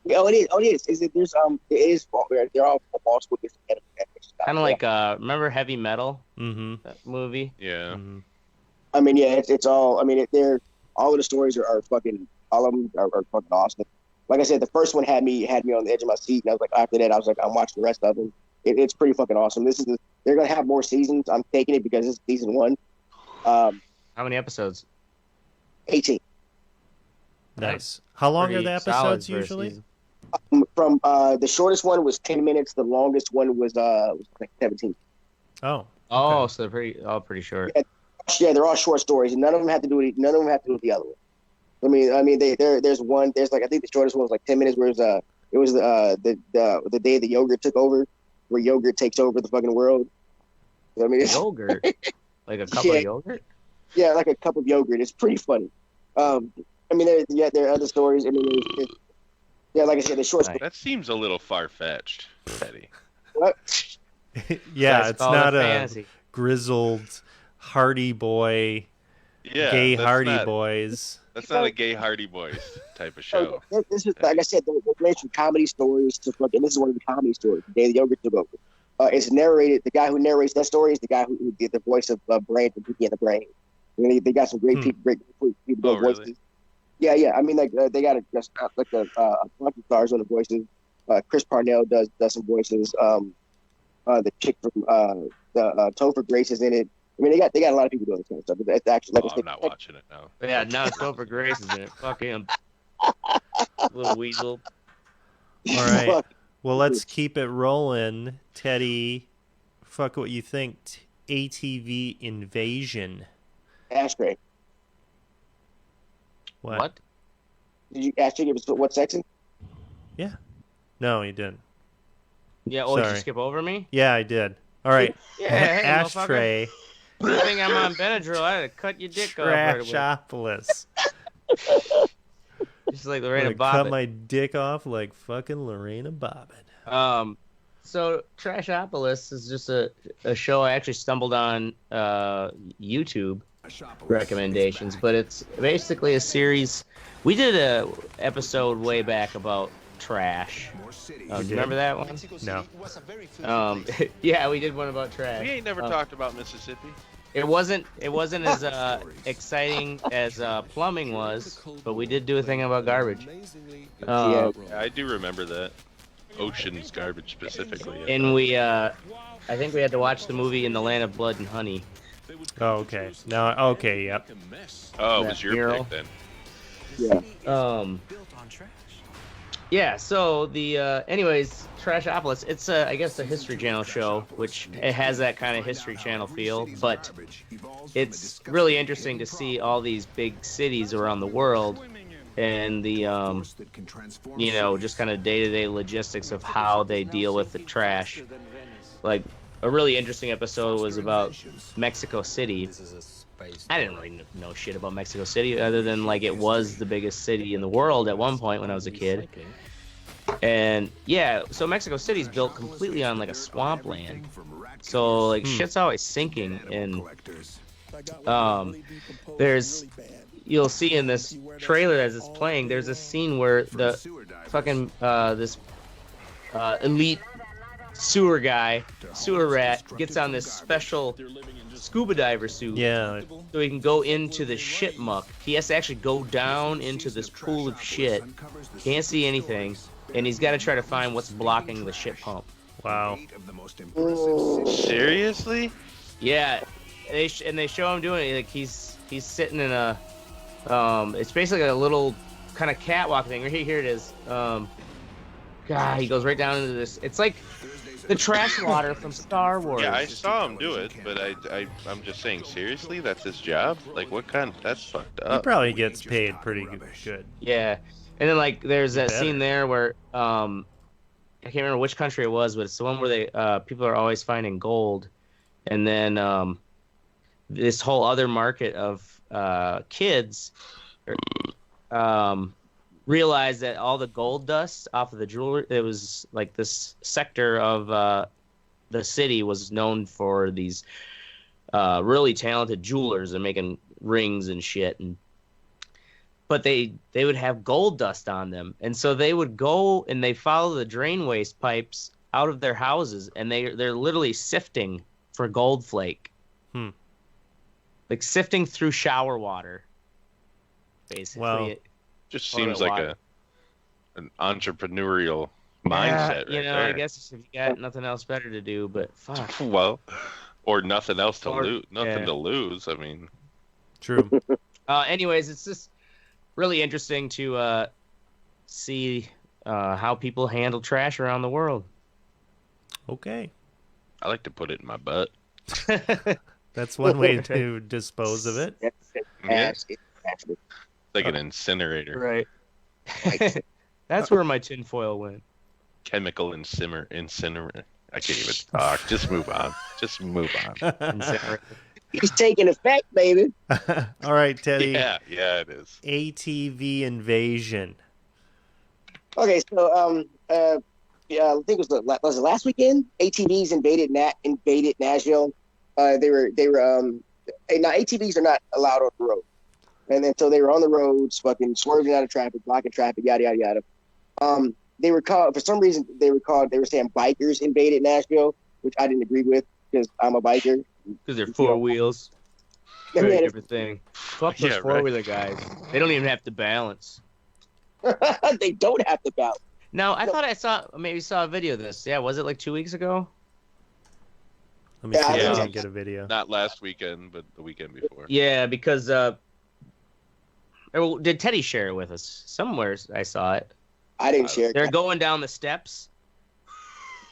Oh, it is. They're all multiple different animation styles. Kind of like remember Heavy Metal? Mm-hmm. That movie. Yeah. Mm-hmm. I mean, yeah, it's all. I mean, they're all of the stories are fucking. All of them are fucking awesome. Like I said, the first one had me on the edge of my seat, and I was like, after that, I was like, I'm watching the rest of them. It's pretty fucking awesome. They're gonna have more seasons. I'm taking it because it's season 1. How many episodes? 18. Nice. How long are the episodes usually? From the shortest one was 10 minutes. The longest one was like 17. Oh. Oh, so they're pretty short. Yeah, they're all short stories, and none of them have to do with the other one. I mean, there's like I think the shortest one was like 10 minutes, where it was the day the yogurt took over, where yogurt takes over the fucking world. I mean, Yogurt, like a cup of yogurt. Yeah, like a cup of yogurt. It's pretty funny. I mean, there are other stories. I mean, like I said, the short story. That seems a little far-fetched, Teddy. What? Yeah, it's not a fantasy. grizzled Hardy Boy, gay Hardy Boys. That's not a gay Hardy Boys type of show. This is, like I said, the range from comedy stories to fucking. This is one of the comedy stories. The day the yogurt took over. It's narrated. The guy who narrates that story is the guy who did the voice of Brain from Pinky and the Brain. I mean, they got some great people doing voices. Really? Yeah. I mean, like they got a bunch of stars on the voices. Chris Parnell does some voices. The chick from the Topher Grace is in it. I mean, they got a lot of people doing this kind of stuff. It's actually like I'm not watching it now. Yeah, now Topher Grace is in it. Fuck him. Little weasel. All right. Well, let's keep it rolling. Teddy, fuck what you think. ATV Invasion. Ashtray. What? Did you Ashtray give us what section? Yeah. No, you didn't. Yeah, did you skip over me? Yeah, I did. All right. Yeah, hey, Ashtray. I think I'm on Benadryl. I had to cut your dick off. Trashopolis. Just like Lorena Bobbitt. Cut my dick off like fucking Lorena Bobbitt. So Trashopolis is just a show I actually stumbled on YouTube recommendations, but it's basically a series. We did a episode way back about trash. Remember that one? No. Yeah, we did one about trash. We ain't never talked about Mississippi. It wasn't as exciting as plumbing was, but we did do a thing about garbage. Yeah, I do remember that. Ocean's garbage specifically. And we, I think we had to watch the movie In the Land of Blood and Honey. Oh, okay. Now, okay, yep. Oh, it was your pick then. Yeah. Yeah, so the anyways, Trashopolis, it's I guess a History Channel show, which it has that kind of History Channel feel, but it's really interesting to see all these big cities around the world and the just kind of day-to-day logistics of how they deal with the trash. Like a really interesting episode was about Mexico City. I didn't really know shit about Mexico City other than like it was the biggest city in the world at one point when I was a kid. And yeah, so Mexico City's built completely on like a swampland. So like shit's always sinking, and you'll see in this trailer as it's playing, there's a scene where the fucking this elite sewer rat gets on this special scuba diver suit. Yeah. So he can go into the shit muck. He has to actually go down into this pool of shit. Can't see anything. And he's got to try to find what's blocking the shit pump. Wow. Seriously? Yeah. They show him doing it. Like he's sitting in a it's basically a little kind of catwalk thing. Right here it is. God, he goes right down into this. It's like the trash water from Star Wars. Yeah, I saw him do it, but I'm just saying, seriously, that's his job? Like, what kind? That's fucked up. He probably gets paid pretty good. Yeah, and then like there's that scene there where I can't remember which country it was, but it's the one where they people are always finding gold, and then this whole other market of kids realized that all the gold dust off of the jewelry, it was like this sector of the city was known for these really talented jewelers and making rings and shit, but they would have gold dust on them, and so they would go and they follow the drain waste pipes out of their houses, and they're literally sifting for gold flake. Like sifting through shower water, basically. Wow. Just seems like an entrepreneurial mindset. Yeah, there. I guess if you got nothing else better to do, but fuck. Well, or nothing else to lose. Nothing to lose. I mean, true. Anyways, it's just really interesting to see how people handle trash around the world. Okay. I like to put it in my butt. That's one way to dispose of it. Yeah. Like an incinerator. Right. That's where my tinfoil went. Chemical incinerator. I can't even talk. Just move on. He's taking effect, baby. All right, Teddy. Yeah, it is. ATV invasion. Okay, so I think it was it last weekend? ATVs invaded Nashville. Now ATVs are not allowed on the road. And then so they were on the roads, fucking swerving out of traffic, blocking traffic, yada yada yada. They were called, for some reason they were saying bikers invaded Nashville, which I didn't agree with because I'm a biker. Because they're four wheels. Very different thing. Fuck those four-wheeler guys. They don't even have to balance. They don't have to balance. No, I thought I saw a video of this. Yeah, was it like 2 weeks ago? Let me see if I can get a video. Not last weekend, but the weekend before. Yeah, because did Teddy share it with us? Somewhere I saw it. I didn't share it. They're going down the steps.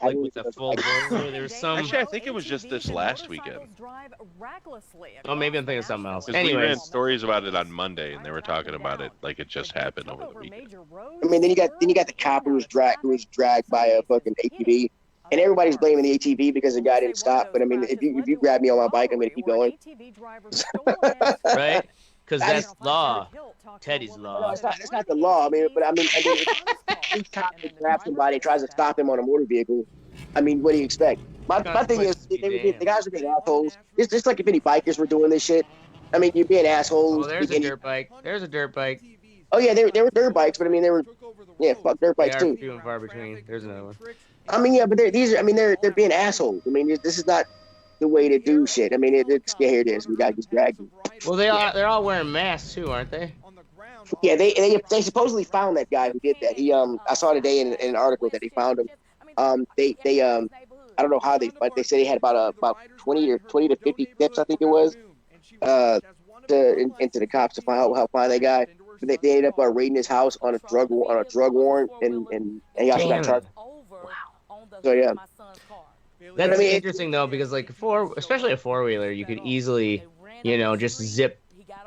Like with a full board. There was some. Actually, I think it was just this last weekend. Oh, maybe I'm thinking of something else. Anyway, we ran stories about it on Monday, and they were talking about it like it just happened over the weekend. I mean, then you got the cop who was dragged by a fucking ATV, and everybody's blaming the ATV because the guy didn't stop. But I mean, if you grab me on my bike, I'm gonna keep going. Right? Because that's law. Teddy's law. No, it's not the law. I mean, each time they grab somebody, tries to stop him on a motor vehicle. I mean, what do you expect? My thing is, the guys are being assholes. It's just like if any bikers were doing this shit. I mean, you're being assholes. Oh, there's a dirt bike. There's a dirt bike. Oh yeah, they were dirt bikes, but I mean, fuck dirt bikes too. Few and far between. There's another one. I mean, yeah, but they're being assholes. I mean, this is not the way to do shit. I mean, here it is. We got just dragged them. Well, they're all wearing masks too, aren't they? Yeah, they supposedly found that guy who did that. I saw today in an article that they found him. I don't know how but they said they had about 20 to 50 tips, I think it was, into the cops to find out how fine they got. they ended up raiding his house on a drug warrant, and he also got charged. Wow. So yeah. That's interesting though, because like especially a 4-wheeler, you could easily, just zip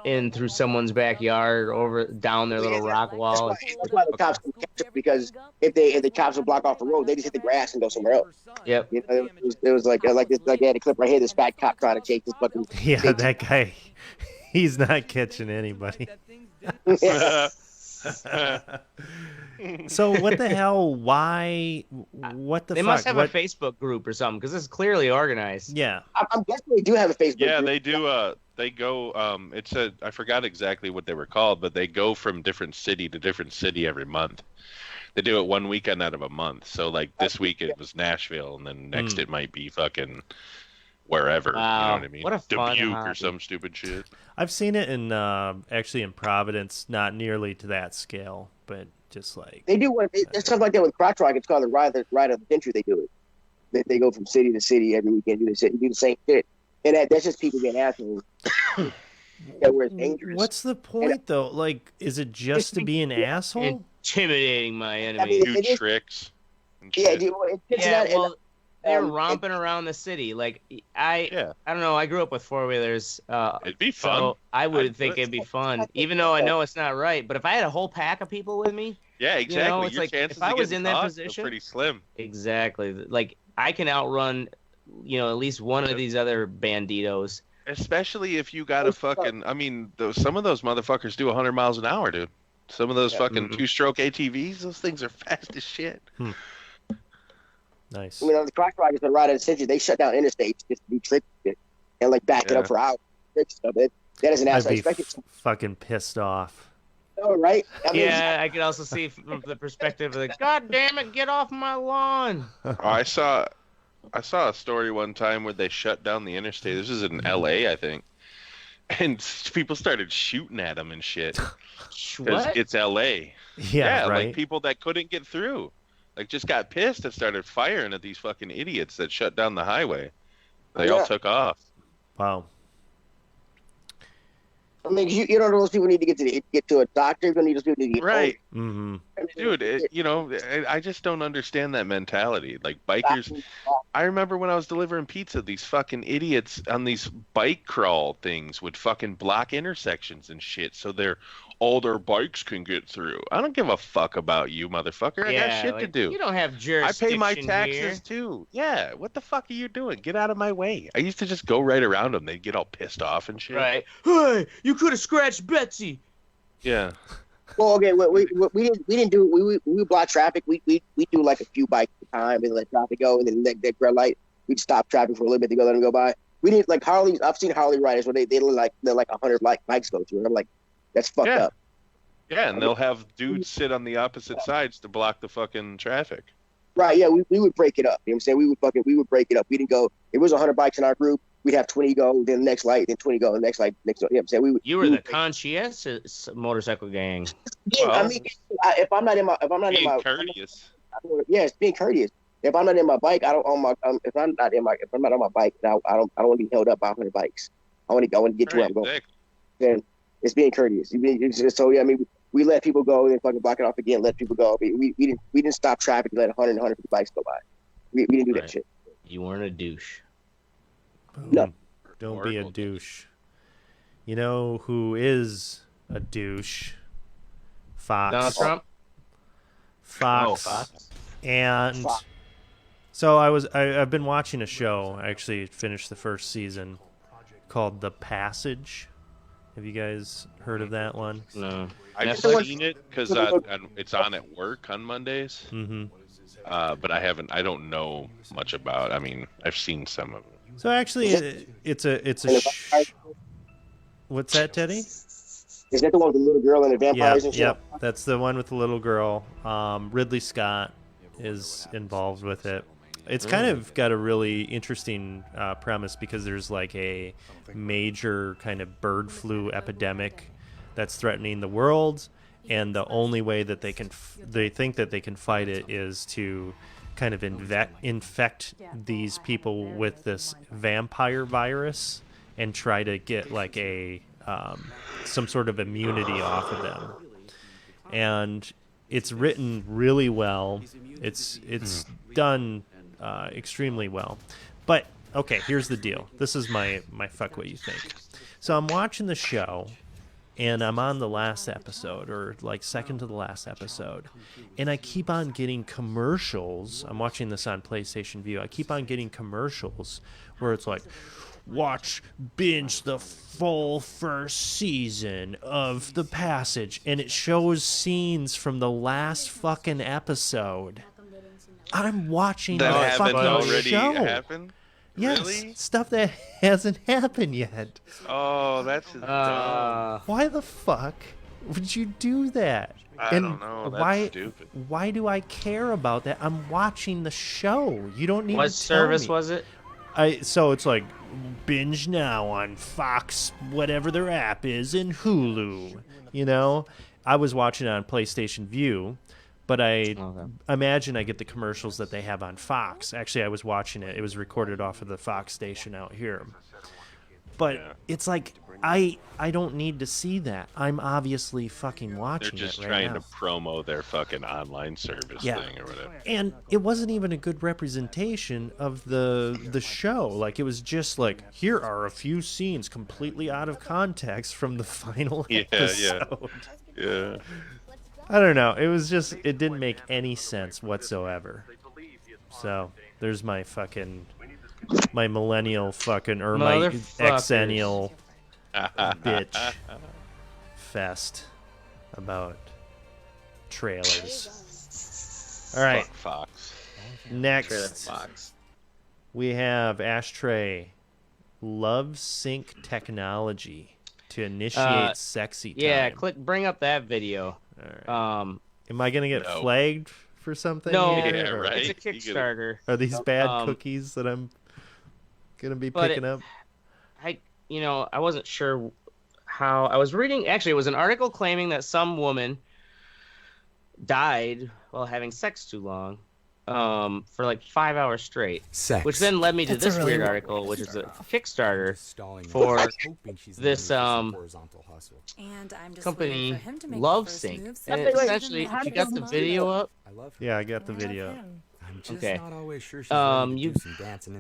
in through someone's backyard over down their little rock wall. That's why the cops can catch it, because if the cops would block off the road, they just hit the grass and go somewhere else. Yep. It was like this, like they had a clip right here. This fat cop trying to chase this fucking. Yeah, that guy. He's not catching anybody. So what the hell? Why? What the? They must have a Facebook group or something, because this is clearly organized. Yeah, I'm guessing they do have a Facebook. Yeah, group. they do. They go. I forgot exactly what they were called, but they go from different city to different city every month. They do it one weekend out of a month. So like this week it was Nashville, and then next it might be fucking wherever. Wow. You know what I mean? What a fun Dubuque hobby. or some stupid shit. I've seen it in actually in Providence, not nearly to that scale, but just like They do there's stuff like that with crotch rock. It's called the ride of the century. They do it. They go from city to city every weekend, do the same shit, and that's just people being assholes. Where it's dangerous. What's the point though? Like, is it just to be an asshole? Intimidating my enemy. I mean, Do tricks. And Yeah, shit. They're romping around the city. Like I don't know. I grew up with 4-wheelers. It'd be fun. So I would think it'd be fun, even though I know it's not right. But if I had a whole pack of people with me, Yeah, exactly. it's Your like, chances if I of was getting in that caught are position, pretty slim. exactly. Like I can outrun, at least one of these other banditos. Especially if you got a fucking. I mean, some of those motherfuckers do 100 miles an hour, dude. Some of those fucking two-stroke ATVs, those things are fast as shit. Nice. I mean, on the crotch rockets that ride at the century, they shut down interstates just to do trick shit and like back it up for hours. Trick stuff. That is an I'd asshole. be fucking pissed off. Oh, right? I mean, I could also see from the perspective of like, God damn it, get off my lawn. I saw a story one time where they shut down the interstate. This is in LA, I think. And people started shooting at them and shit. Because it's LA. Yeah, right. Like people that couldn't get through. Like just got pissed and started firing at these fucking idiots that shut down the highway. They all took off. Wow. I mean, you know, those people need to get to a doctor. You're gonna need those people to get right. Mm-hmm. Dude, I just don't understand that mentality. Like bikers, I remember when I was delivering pizza, these fucking idiots on these bike crawl things would fucking block intersections and shit, so all their bikes can get through. I don't give a fuck about you, motherfucker. I got shit to do. You don't have jurisdiction. I pay my taxes too. Yeah, what the fuck are you doing? Get out of my way. I used to just go right around them. They'd get all pissed off and shit. Right. Hey, you could have scratched Betsy. Yeah. Well, okay, we didn't do we block traffic. We do like a few bikes at a time and let traffic go, and then that red light, we'd stop traffic for a little bit to go let them go by. We didn't like Harleys. I've seen Harley riders where they're like 100 bikes go through, and I'm like, that's fucked up. Yeah, and they'll have dudes sit on the opposite sides to block the fucking traffic. Right, yeah, we would break it up. You know what I'm saying? We would break it up. We didn't go, if it was 100 bikes in our group, we'd have 20 go, then the next light, then 20 go, the next light, next. You know what I'm saying? You were the conscientious motorcycle gang. Yeah, well, I mean, if I'm not in my courteous. Yes, being courteous. If I'm not in my bike, I don't own my. If I'm not on my bike, I don't want to be held up by 100 bikes. I want to get to where I'm going. Then it's being courteous. So yeah, I mean, we let people go, then fucking block it off again. Let people go. We didn't stop traffic and let 150 bikes go by. We didn't do that shit. You weren't a douche. No. Don't be a douche. You know who is a douche? Fox. Donald Trump. Fox. And so I've been watching a show. I actually finished the first season called The Passage. Have you guys heard of that one? No. I've seen it because it's on at work on Mondays. Mm-hmm. Mm-hmm. But I don't know much about. I mean, I've seen some of it. So actually, it's a. What's that, Teddy? Is that the one with the little girl and the vampires and shit? Yep, that's the one with the little girl. Ridley Scott is involved with it. It's kind of got a really interesting premise because there's like a major kind of bird flu epidemic that's threatening the world, and the only way that they think that they can fight it is to kind of infect these people with this vampire virus and try to get like a some sort of immunity off of them. and it's written really well. It's done extremely well. But okay, here's the deal. This is my fuck what you think. So I'm watching the show, and I'm on the last episode, or like second to the last episode, and I keep on getting commercials. I'm watching this on PlayStation View. I keep on getting commercials where it's like, binge the full first season of The Passage, and it shows scenes from the last fucking episode. I'm watching that fucking already show. Happened? Yes, Really? stuff that hasn't happened yet. Oh, that's dumb. Why the fuck would you do that? I don't know. That's stupid. Why do I care about that? I'm watching the show. You don't need What to tell service me. was it? So it's like binge now on Fox, whatever their app is, and Hulu. You know, I was watching it on PlayStation View, but I imagine I get the commercials that they have on Fox. Actually, I was watching it. It was recorded off of the Fox station out here. But it's like, I don't need to see that. I'm obviously fucking watching it. They're just right trying now. to promo their fucking online service thing or whatever. And it wasn't even a good representation of the show. Like, it was just like, here are a few scenes completely out of context from the final episode. Yeah. I don't know. It was just, it didn't make any sense whatsoever. So, there's my millennial fucking, or my exennial bitch fest about trailers. All right. Fuck Fox. Next, we have Ashtray. Love sync technology to initiate sexy time. Yeah, bring up that video. Right. Am I gonna get flagged for something? No, here, right. It's a Kickstarter. Are these bad cookies that I'm gonna be picking up? I wasn't sure how. I was reading. Actually, it was an article claiming that some woman died while having sex too long, for like 5 hours straight. Sex. Which then led me to this weird article, which is a Kickstarter for this company, Love Sync. And essentially, you got the video up. Yeah, I got the video. Okay.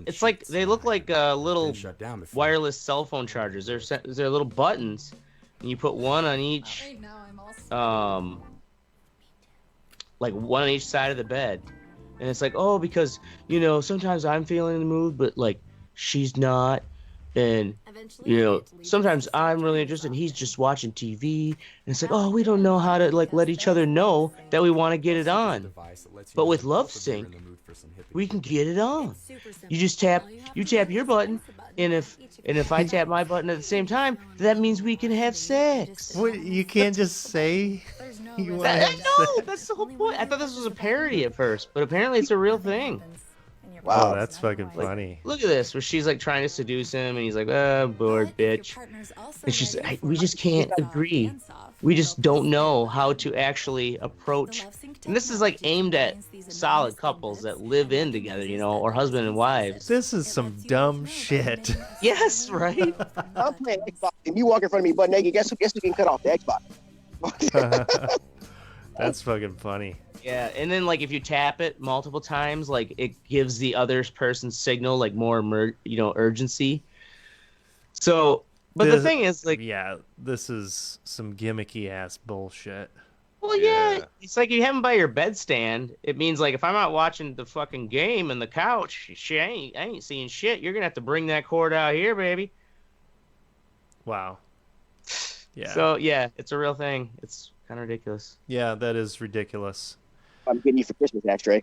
It's like they look like little wireless cell phone chargers. They're little buttons, and you put one on each, like one on each side of the bed. And it's like, oh, because sometimes I'm feeling in the mood, but like she's not, and sometimes I'm really interested and he's just watching TV, and it's like, oh, we don't know how to like let each other know that we want to get it on. But with Love Sync, we can get it on. You just tap your button, and if I tap my button at the same time, that means we can have sex. What, you can't just say you want to have sex? No, that's the whole point. I thought this was a parody at first, but apparently it's a real thing. Wow, that's fucking funny. Look at this, where she's like trying to seduce him, and he's like, bored, bitch. And she's like, we just can't agree. We just don't know how to actually approach. And this is like aimed at solid couples that live in together, or husband and wives. This is some dumb shit. Yes, right? I'm playing Xbox, and you walk in front of me butt naked. Guess who can cut off the Xbox? That's fucking funny. Yeah, and then like if you tap it multiple times, like it gives the other person's signal like more urgency. So, but the thing is, like, yeah, this is some gimmicky ass bullshit. Well, yeah, it's like you have him by your bedstand. It means like if I'm not watching the fucking game in the couch, I ain't seeing shit. You're gonna have to bring that cord out here, baby. Wow. Yeah. So yeah, it's a real thing. It's kind of ridiculous. Yeah, that is ridiculous. I'm getting you for Christmas, Ashtray.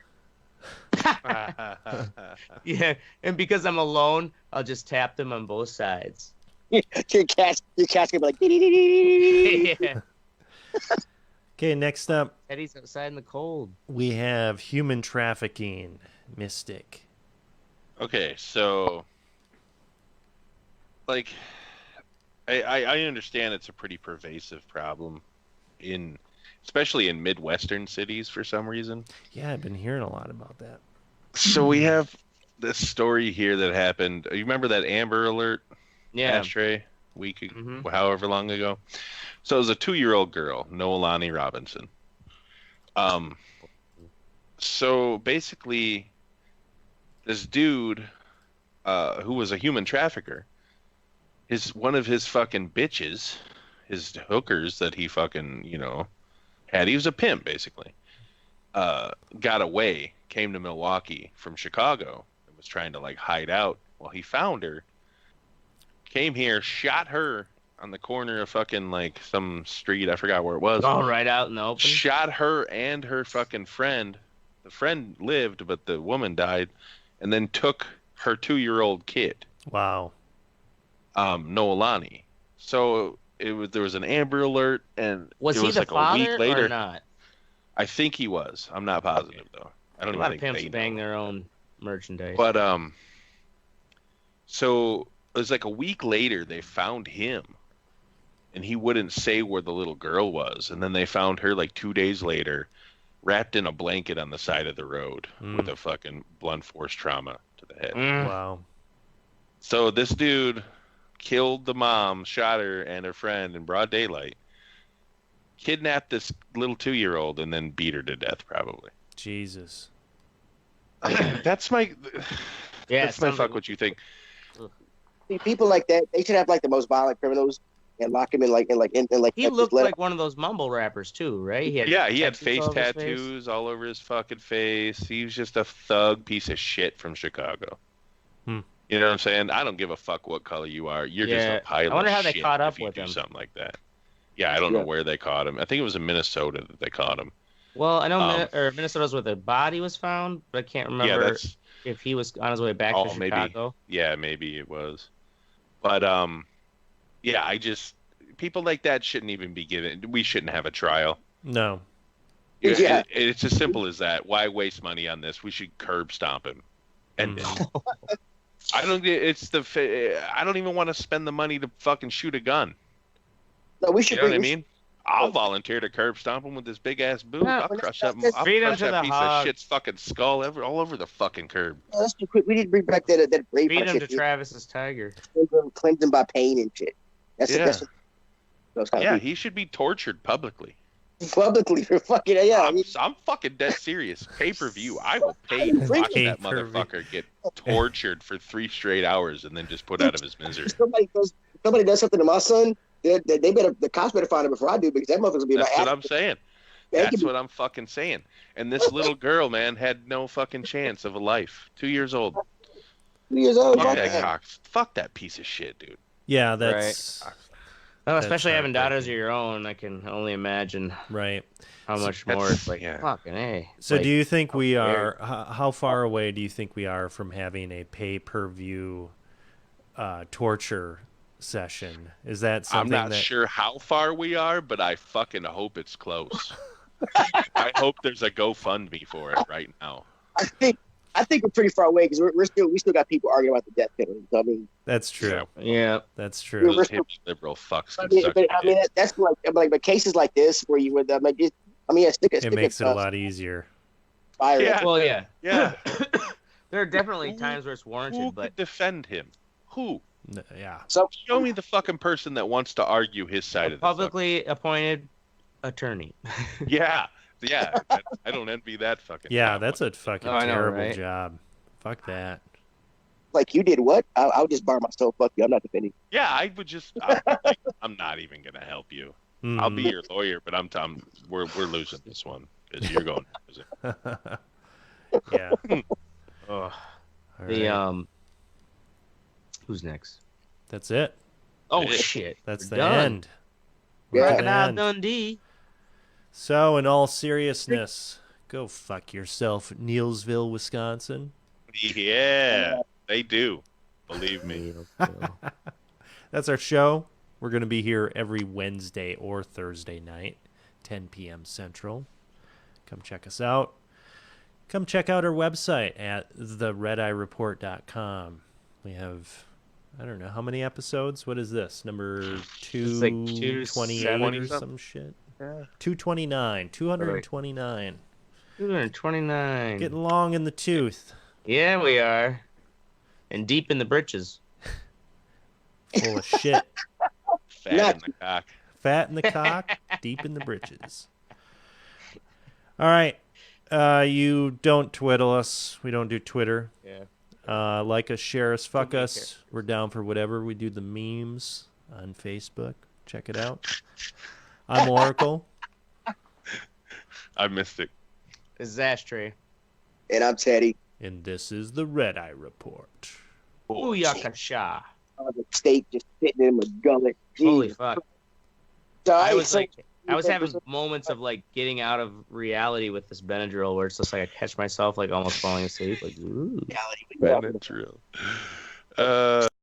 Yeah, and because I'm alone, I'll just tap them on both sides. your cat's gonna be like. Yeah. Okay, next up, Eddie's outside in the cold. we have human trafficking, Mystic. Okay, so like I understand it's a pretty pervasive problem especially in Midwestern cities for some reason. Yeah, I've been hearing a lot about that. So we have this story here that happened. You remember that Amber Alert? Yeah. Ashtray? however long ago. So it was a 2-year-old girl, Noelani Robinson. So basically, this dude, who was a human trafficker, one of his fucking bitches, his hookers that he fucking, had. He was a pimp, basically. Got away, came to Milwaukee from Chicago, and was trying to like hide out. Well, he found her, came here, shot her on the corner of fucking like some street. I forgot where it was. Oh, right out in the open. Shot her and her fucking friend. The friend lived, but the woman died, and then took her 2-year-old kid. Wow. Noelani. So there was an Amber Alert, and was it he was the like father a week later. or not? I think he was. I'm not positive though. I don't a even lot think of pimps they bang know. their own merchandise. But so it was like a week later they found him, and he wouldn't say where the little girl was, and then they found her like 2 days later, wrapped in a blanket on the side of the road with a fucking blunt force trauma to the head. Wow. So this dude killed the mom, shot her and her friend in broad daylight, kidnapped this little 2-year-old, and then beat her to death, probably. Jesus. That's my... Yeah, that's my fuck what you think. See, people like that, they should have like the most violent criminals and lock him in like He looked like one of those mumble rappers too, right? He had face tattoos all over his fucking face. He was just a thug piece of shit from Chicago. You know what I'm saying? I don't give a fuck what color you are. You're just a pile of shit. I wonder how they caught up with him. Something like that. Yeah, I don't know where they caught him. I think it was in Minnesota that they caught him. Well, I know Minnesota's where the body was found, but I can't remember if he was on his way back to Chicago. Maybe it was. But people like that shouldn't even be given. We shouldn't have a trial. No. It's as simple as that. Why waste money on this? We should curb stomp him. And I don't even want to spend the money to fucking shoot a gun. No, we should. You know what I mean? I'll volunteer to curb stomp him with this big ass boot. I'll crush that piece of shit's fucking skull all over the fucking curb. No, let's do quick. We need to bring back that brave. Feed him to Travis's tiger. Cleanse him by pain and shit. That's he should be tortured publicly. Publicly for fucking I'm fucking dead serious. Pay-per-view. I will pay to watch that motherfucker get tortured for 3 straight hours and then just put out of his misery. Somebody does something to my son. The cops better find him before I do, because that motherfucker's gonna be. That's what I'm saying. That's what I'm fucking saying. And this little girl, man, had no fucking chance of a life. 2 years old. 2 years old. Fuck that piece of shit, dude. Yeah, that's. Right. Well, especially having daughters of your own, I can only imagine. Right. How much more it's like, fucking A. So do you think we are, how far away do you think we are from having a pay-per-view torture session? Is that something I'm not sure how far we are, but I fucking hope it's close. I hope there's a GoFundMe for it right now. I think we're pretty far away, because we still got people arguing about the death penalty. So, I mean, that's true. Yeah, that's true. Those liberal fucks. That's like cases like this where you would it makes it a lot easier. Yeah. Well, yeah. There are definitely times where it's warranted, who but could defend him? Who? Yeah. So show me the fucking person that wants to argue his side of the publicly appointed attorney. Yeah. I don't envy that fucking. Yeah, that's a fucking terrible right? job. Fuck that. Like, you did what? I'll just bar myself. Fuck you. I'm not defending. Yeah, I would just. I'm not even gonna help you. I'll be your lawyer, but we're losing this one because you're going to prison. Yeah. Who's next? That's it. Oh shit. That's the done. end. Crocodile Dundee. So, in all seriousness, go fuck yourself, Neilsville, Wisconsin. Yeah, they do. Believe me. That's our show. We're going to be here every Wednesday or Thursday night, 10 p.m. Central. Come check us out. Come check out our website at theredeyereport.com. We have, I don't know, how many episodes? What is this? Number 228 or some shit? Yeah. 229. 229. 229. Getting long in the tooth. Yeah, we are. And deep in the britches. Full of shit. Fat in the cock. Fat in the cock, deep in the britches. All right. You don't twiddle us. We don't do Twitter. Yeah. Like us, share us, fuck us. We're down for whatever. We do the memes on Facebook. Check it out. I'm Oracle. I'm Mystic. This is Ashtray. And I'm Teddy. And this is the Red Eye Report. Booyakasha. The steak just sitting in my gullet. Holy Jesus fuck. Christ. I was having moments of like getting out of reality with this Benadryl where it's just like I catch myself like almost falling asleep. Like, ooh. Benadryl.